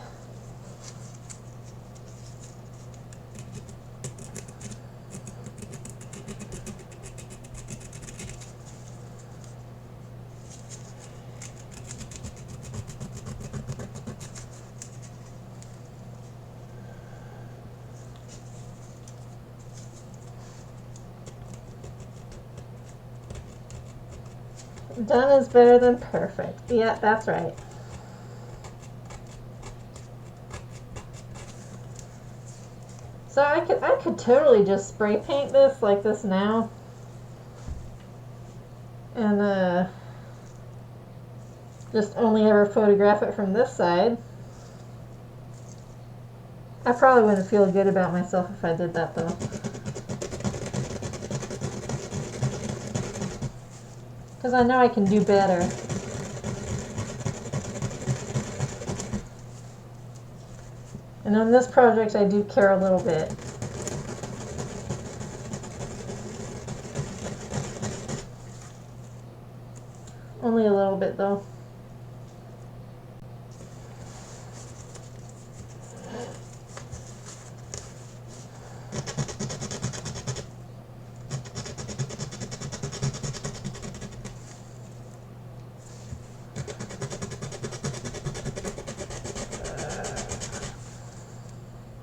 Done is better than perfect. Yeah, that's right. So I could totally just spray paint this like this now. And just only ever photograph it from this side. I probably wouldn't feel good about myself if I did that though. Because I know I can do better. And on this project I do care a little bit. Only a little bit though.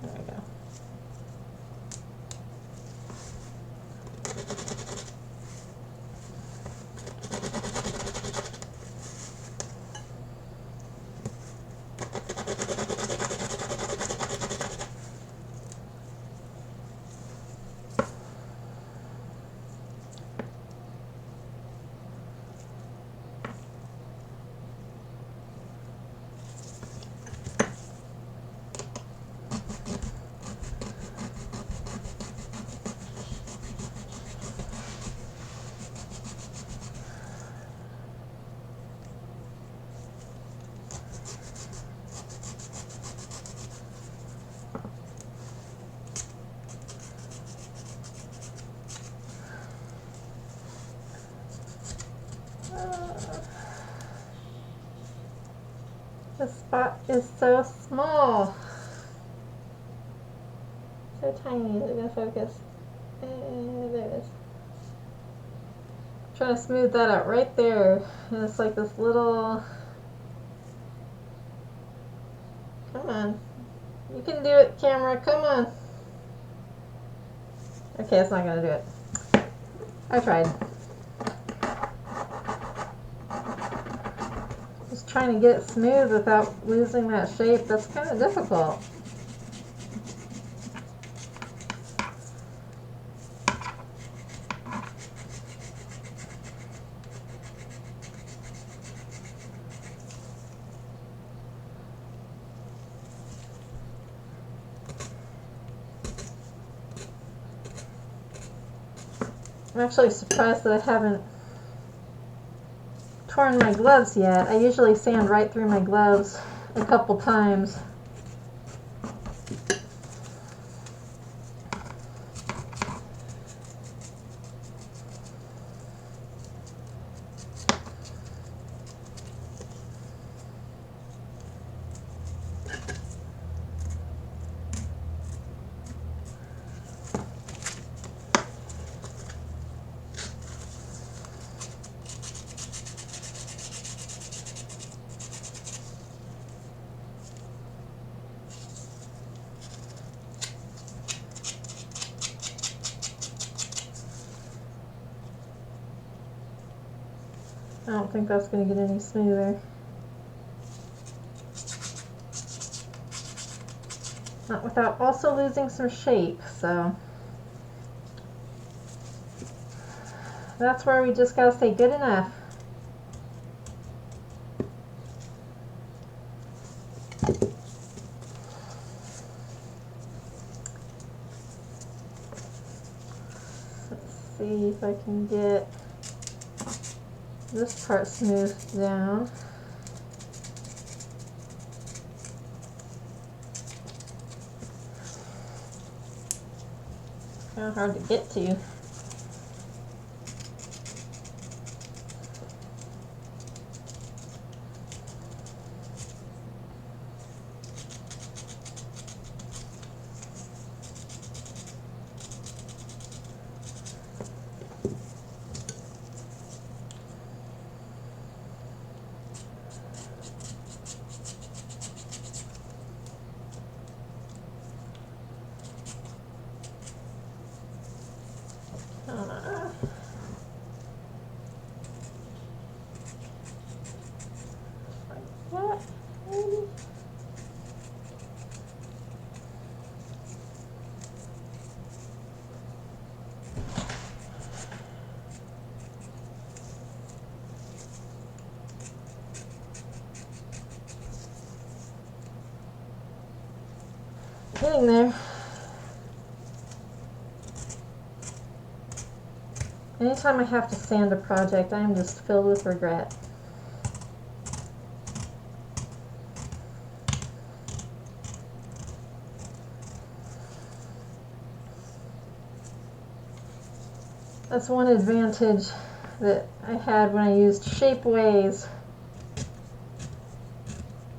There we go. This spot is so small. So tiny. Is it going to focus? There it is. Trying to smooth that out right there. And it's like this little... Come on. You can do it, camera. Come on. Okay, it's not going to do it. I tried. Just trying to get it smooth without losing that shape. That's kind of difficult. I'm actually surprised that I haven't torn my gloves yet. I usually sand right through my gloves a couple times. I don't think that's going to get any smoother. Not without also losing some shape, so that's where we just gotta say good enough. Let's see if I can get this part smoothed down. Kind of hard to get to. getting there. Anytime I have to sand a project, I am just filled with regret. That's one advantage that I had when I used Shapeways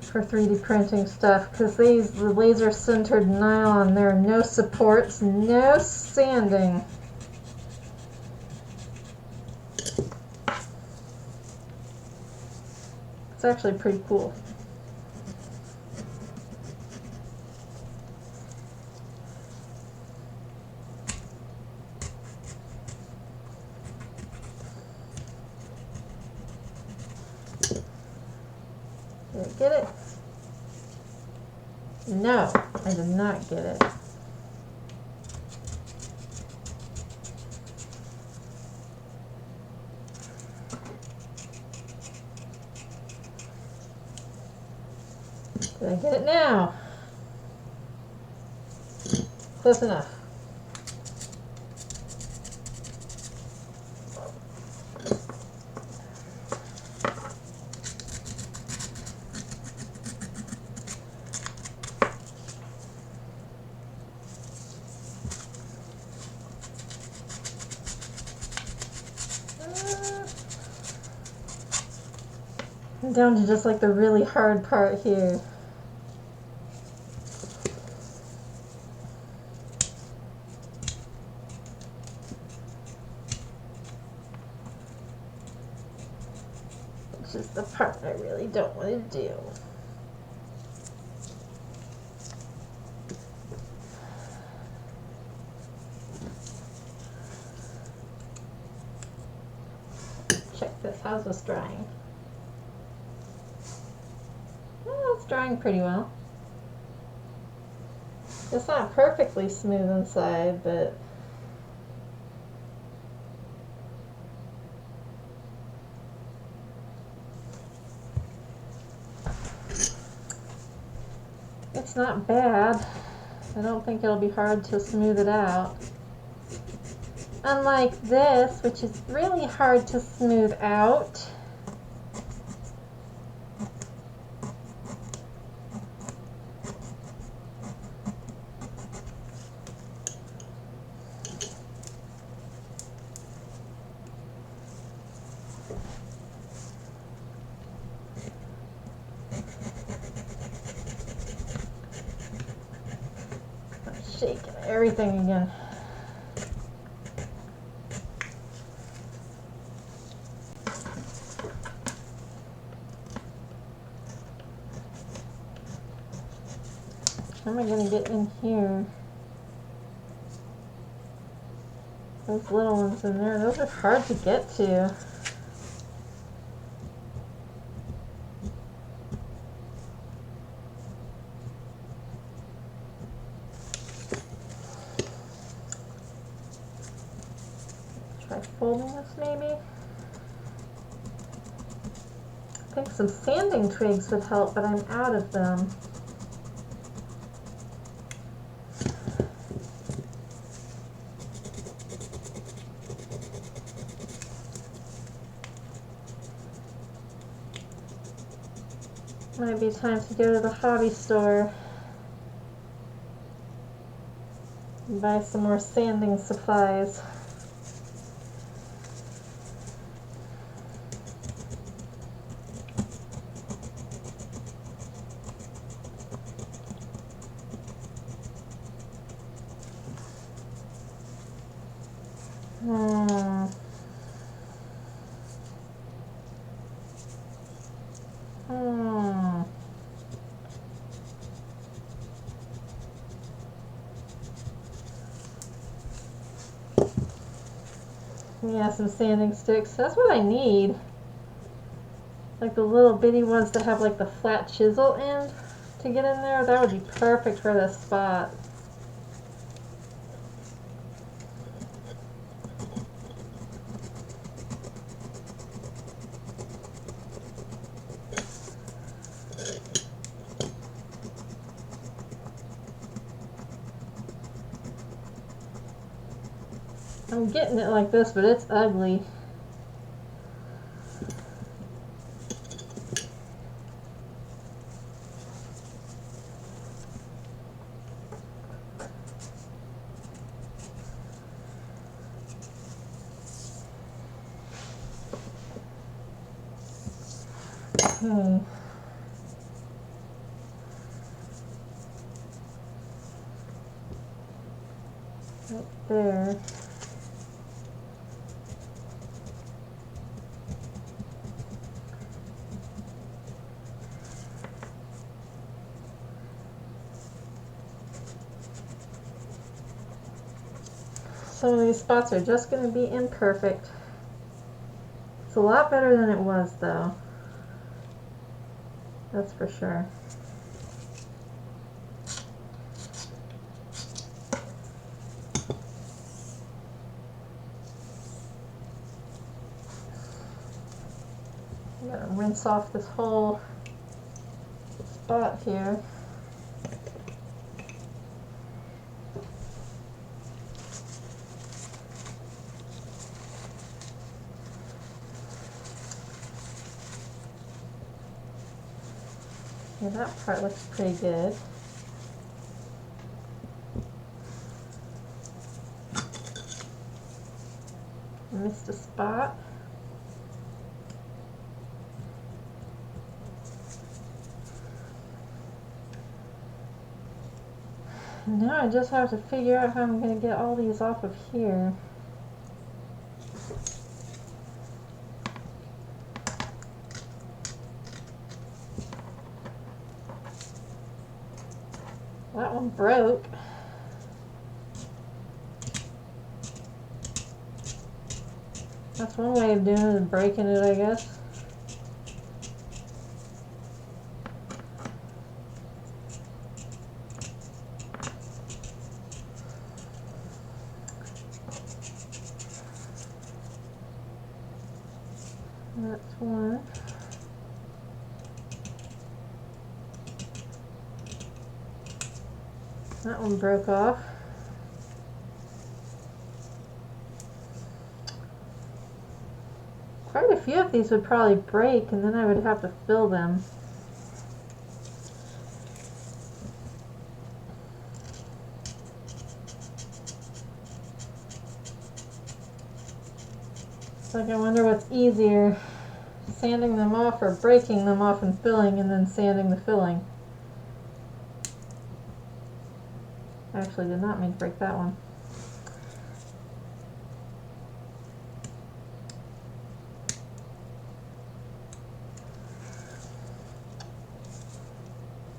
for 3D printing stuff, because these the laser sintered nylon, there are no supports, no sanding. It's actually pretty cool. Did I get it? No, I did not get it. Did I get it now? Close enough. I'm down to just like the really hard part here. It's just the part I really don't want to do. Check this. How's this drying? Oh, it's drying pretty well. It's not perfectly smooth inside, but it's not bad. I don't think it'll be hard to smooth it out. Unlike this, which is really hard to smooth out. Shaking everything again. How am I going to get in here? Those little ones in there, those are hard to get to. Try folding this maybe? I think some sanding twigs would help, but I'm out of them. Might be time to go to the hobby store and buy some more sanding supplies. Yeah, some sanding sticks. That's what I need. Like the little bitty ones that have like the flat chisel end to get in there. That would be perfect for this spot. I'm getting it like this, but it's ugly. Okay. Right there. Some of these spots are just going to be imperfect. It's a lot better than it was, though. That's for sure. I'm going to rinse off this whole spot here. Yeah, that part looks pretty good. Missed a spot. And now I just have to figure out how I'm going to get all these off of here. That one broke. That's one way of doing it, is breaking it, I guess. That's one. That one broke off. Quite a few of these would probably break, and then I would have to fill them. It's like I wonder what's easier, sanding them off or breaking them off and filling and then sanding the filling. I actually did not mean to break that one.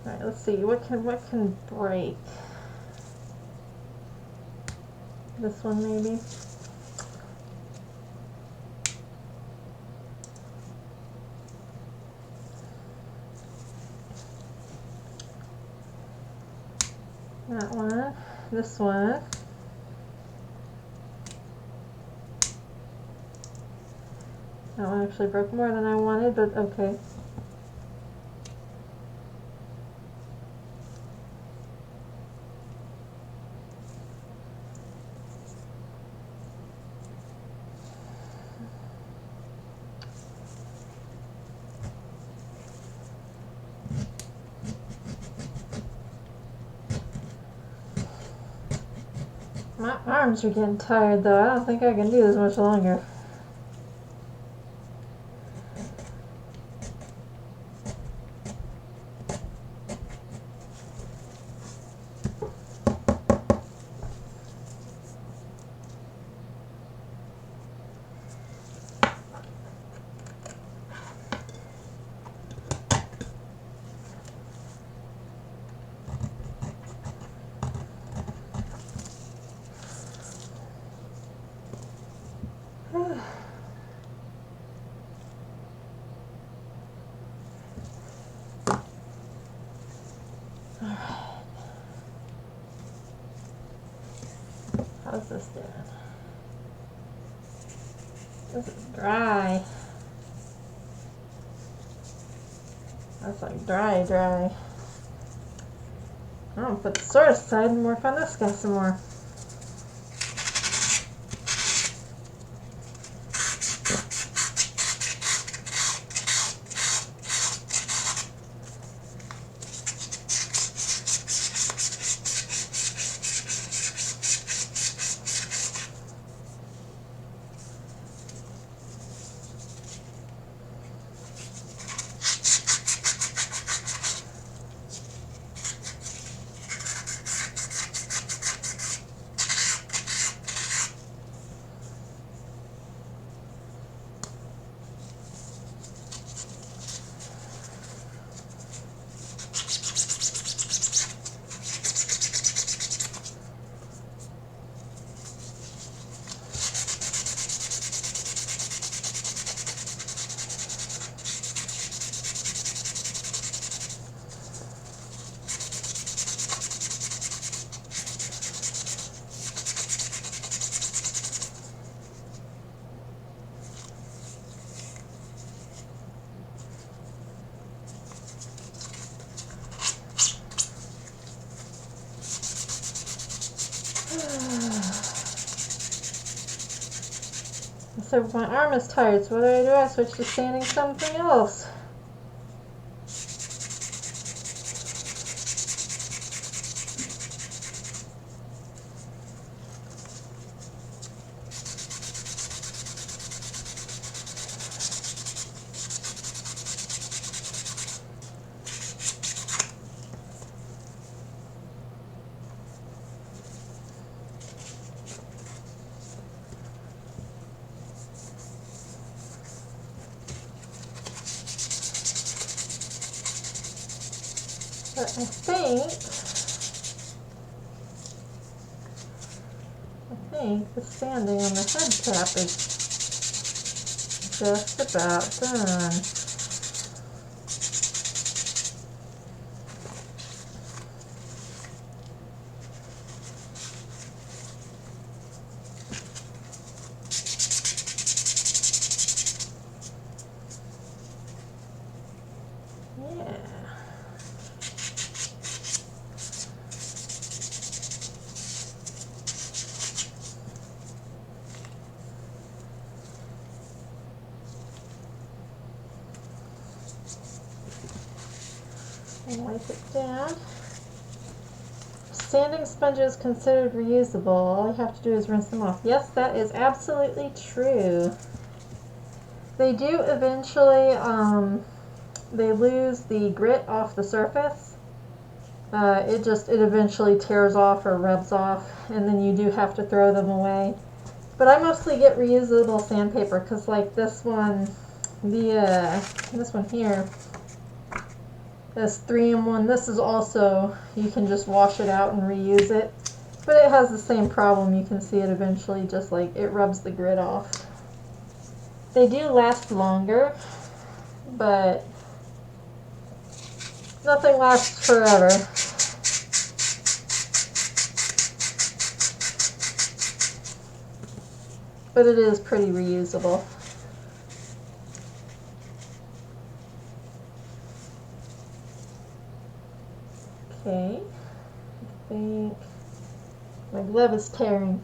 Alright, let's see, what can break? This one maybe? That one. This one. That one actually broke more than I wanted, but okay. My arms are getting tired though. I don't think I can do this much longer. How's this doing? This is dry. That's like dry. I'm gonna put the sword aside and work on this guy some more. So my arm is tired, so what do? I switch to sanding something else. But I think the sanding on the head cap is just about done. And wipe it down. Sanding sponges considered reusable. All you have to do is rinse them off. Yes, that is absolutely true. They do eventually, they lose the grit off the surface. It eventually tears off or rubs off, and then you do have to throw them away. But I mostly get reusable sandpaper because, like this one, this one here, this 3-in-1. This is also, you can just wash it out and reuse it, but it has the same problem. You can see it eventually just like it rubs the grit off. They do last longer, but nothing lasts forever. But it is pretty reusable. Okay, I think my glove is tearing.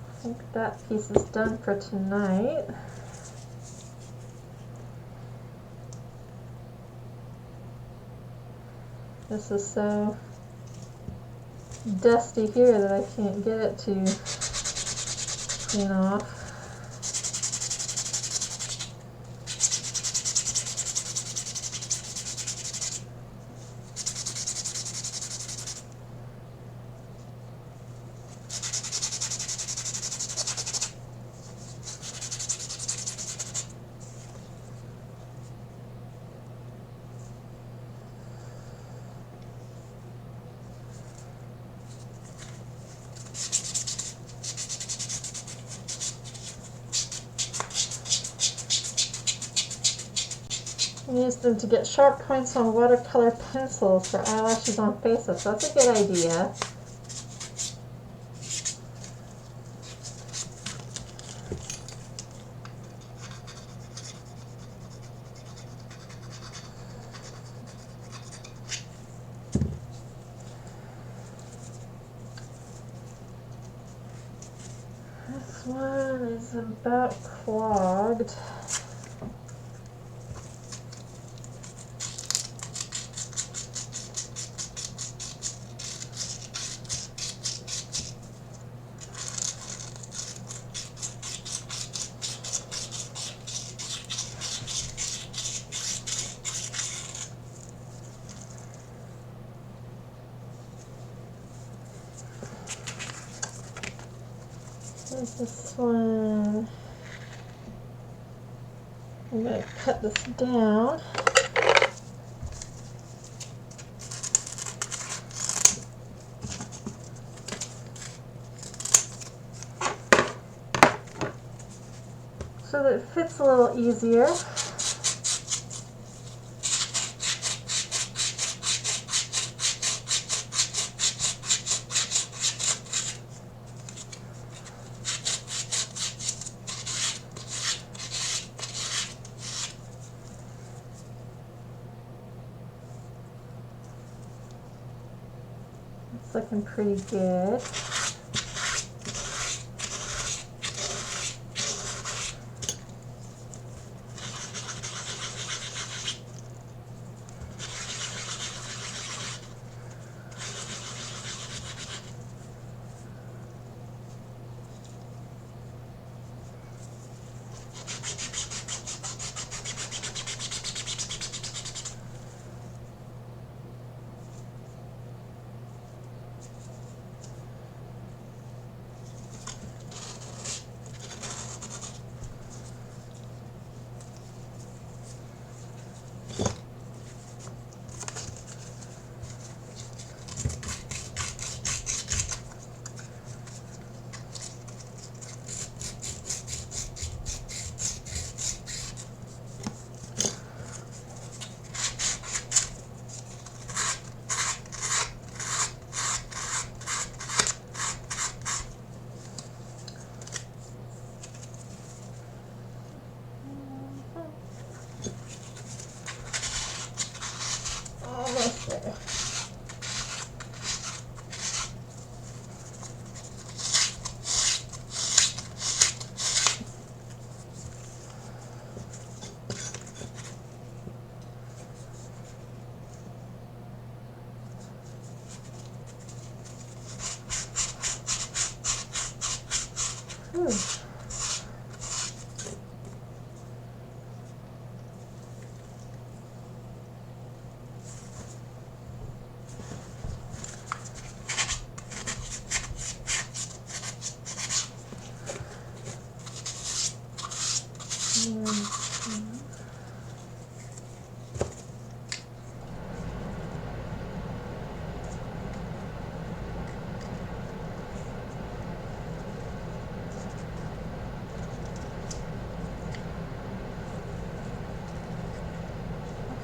I think that piece is done for tonight. This is so dusty here that I can't get it to clean off. Use them to get sharp points on watercolor pencils for eyelashes on faces. That's a good idea. This one is about clogged. There's this one. I'm going to cut this down. So that it fits a little easier. It's looking pretty good.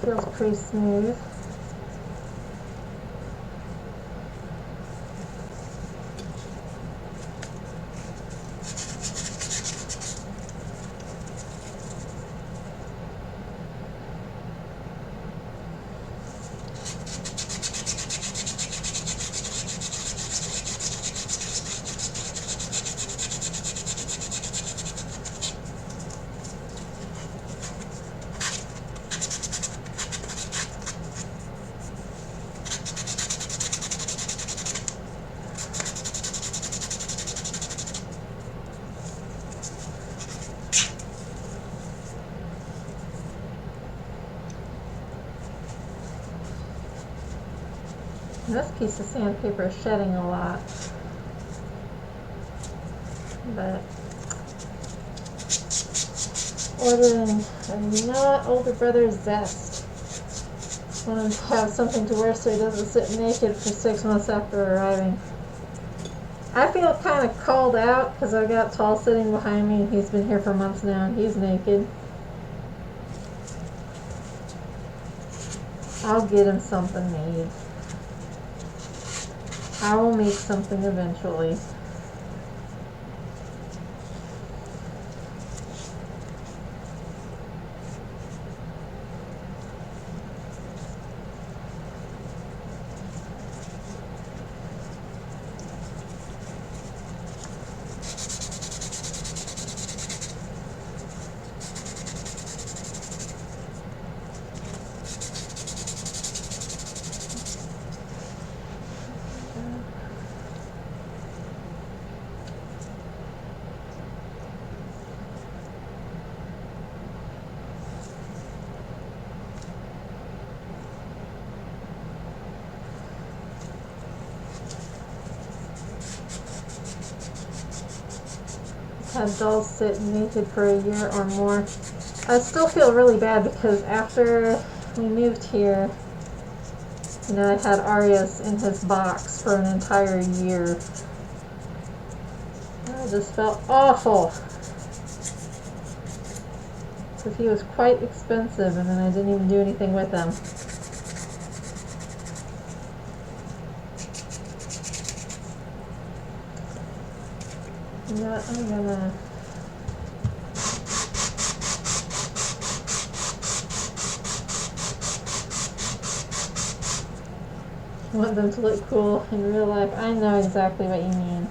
feels pretty smooth. This piece of sandpaper is shedding a lot, but ordering a not older brother's vest. I want him to have something to wear so he doesn't sit naked for 6 months after arriving. I feel kind of called out because I got Tahl sitting behind me and he's been here for months now and he's naked. I'll get him something made. I will make something eventually. Had dolls sit naked for a year or more. I still feel really bad because after we moved here, you know, I had Arias in his box for an entire year. I just felt awful because he was quite expensive and then I didn't even do anything with him. You know what, I'm gonna want them to look cool in real life. I know exactly what you mean.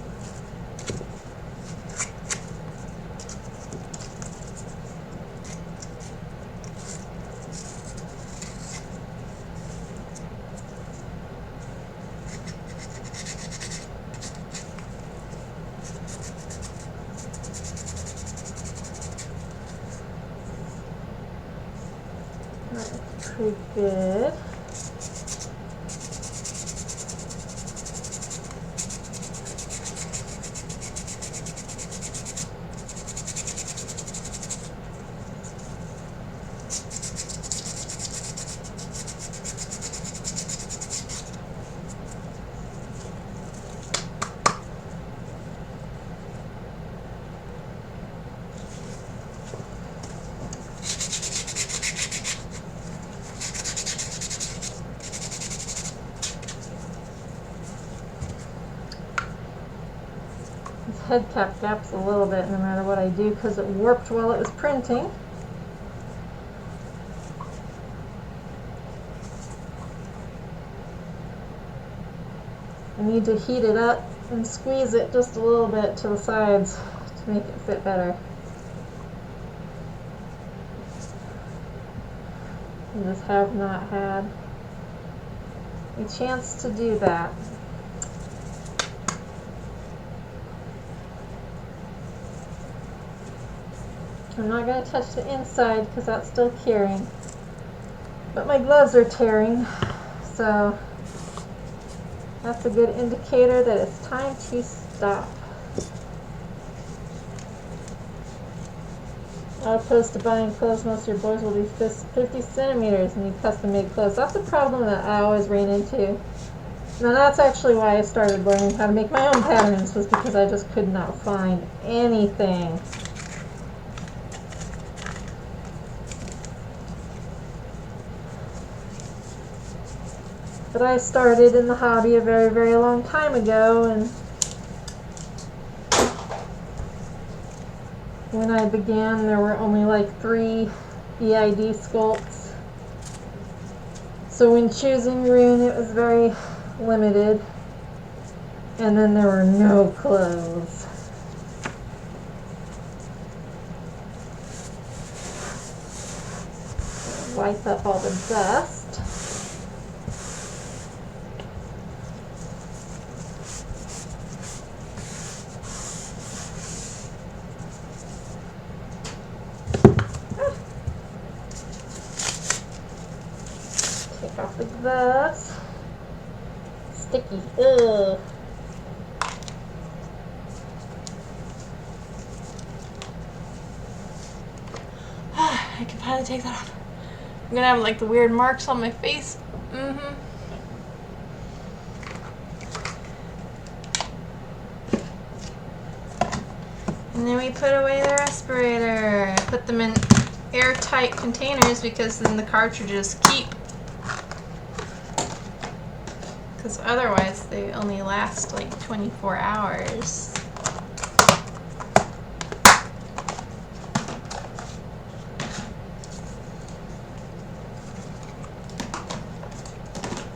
That's pretty good. Head cap gaps a little bit no matter what I do because it warped while it was printing. I need to heat it up and squeeze it just a little bit to the sides to make it fit better. I just have not had a chance to do that. I'm not going to touch the inside because that's still curing, but my gloves are tearing, so that's a good indicator that it's time to stop. Opposed to buying clothes, most of your boys will be 50 centimeters and need custom-made clothes. That's a problem that I always ran into. Now that's actually why I started learning how to make my own patterns, was because I just could not find anything. But I started in the hobby a very, very long time ago, and when I began there were only like 3 EID sculpts. So when choosing rune it was very limited. And then there were no clothes. Wipe up all the dust. Take off the gloves. Sticky. Ugh. I can finally take that off. I'm gonna have like the weird marks on my face. And then we put away the respirator. Put them in airtight containers because then the cartridges keep. Because otherwise they only last like 24 hours.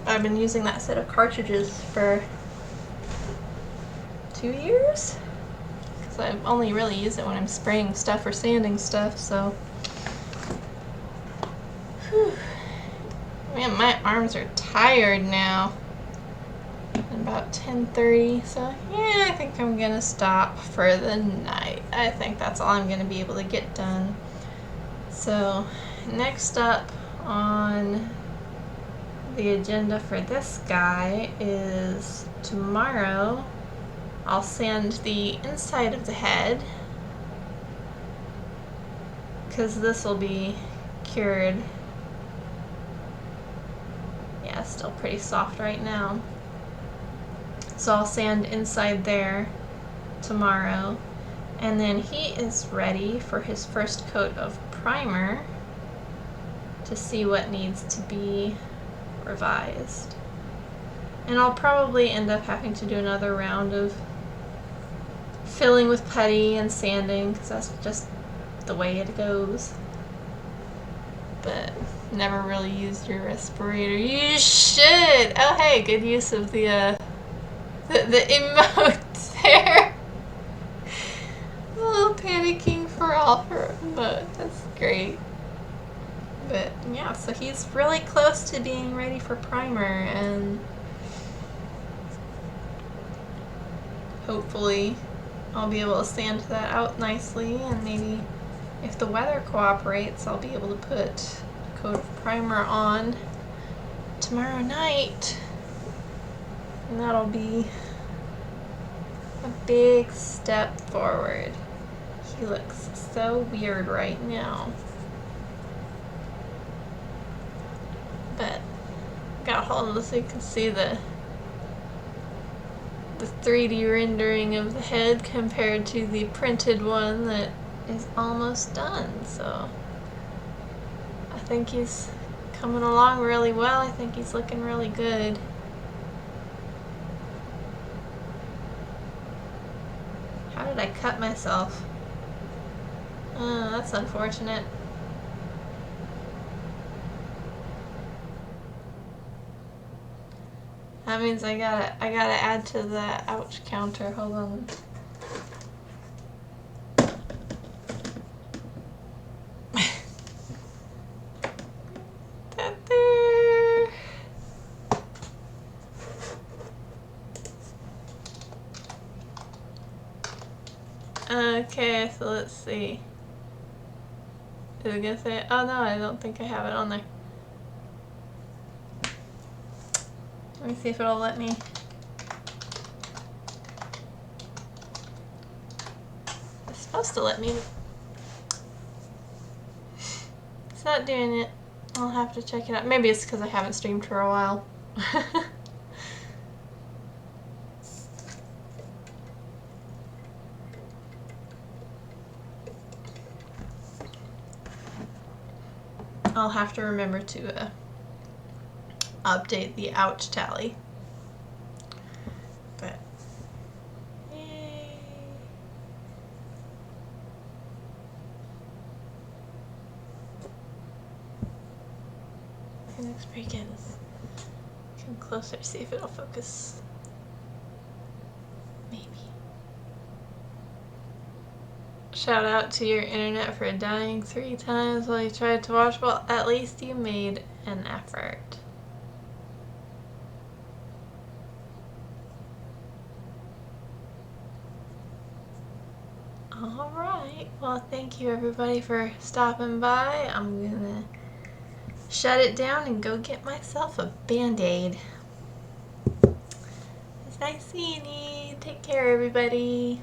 I've been using that set of cartridges for 2 years. Because I only really use it when I'm spraying stuff or sanding stuff, so. Whew. Man, my arms are tired now. About 10:30, so yeah, I think I'm gonna stop for the night. I think that's all I'm gonna be able to get done. So next up on the agenda for this guy is tomorrow I'll sand the inside of the head because this will be cured. Yeah, it's still pretty soft right now. So I'll sand inside there tomorrow. And then he is ready for his first coat of primer to see what needs to be revised. And I'll probably end up having to do another round of filling with putty and sanding because that's just the way it goes. But never really used your respirator. You should! Oh hey, good use of the emote there. A little panicking for all for emote. That's great. But yeah, so he's really close to being ready for primer, and hopefully I'll be able to sand that out nicely, and maybe if the weather cooperates I'll be able to put a coat of primer on tomorrow night, and that'll be a big step forward. He looks so weird right now. But got hold of this so you can see the 3D rendering of the head compared to the printed one that is almost done. So I think he's coming along really well. I think he's looking really good. How did I cut myself? Oh, that's unfortunate. That means I gotta add to the ouch counter. Hold on. That there. Okay, so let's see. Is it gonna say? Oh no, I don't think I have it on there. Let me see if it'll let me. It's supposed to let me. It's not doing it. I'll have to check it out. Maybe it's because I haven't streamed for a while. I'll have to remember to update the ouch tally. But yay. It looks pretty good. Come closer, see if it'll focus. Maybe. Shout out to your internet for dying 3 times while you tried to watch. Well, at least you made an effort. Alright, well thank you everybody for stopping by. I'm gonna shut it down and go get myself a Band-Aid. It's nice seeing you. Take care everybody.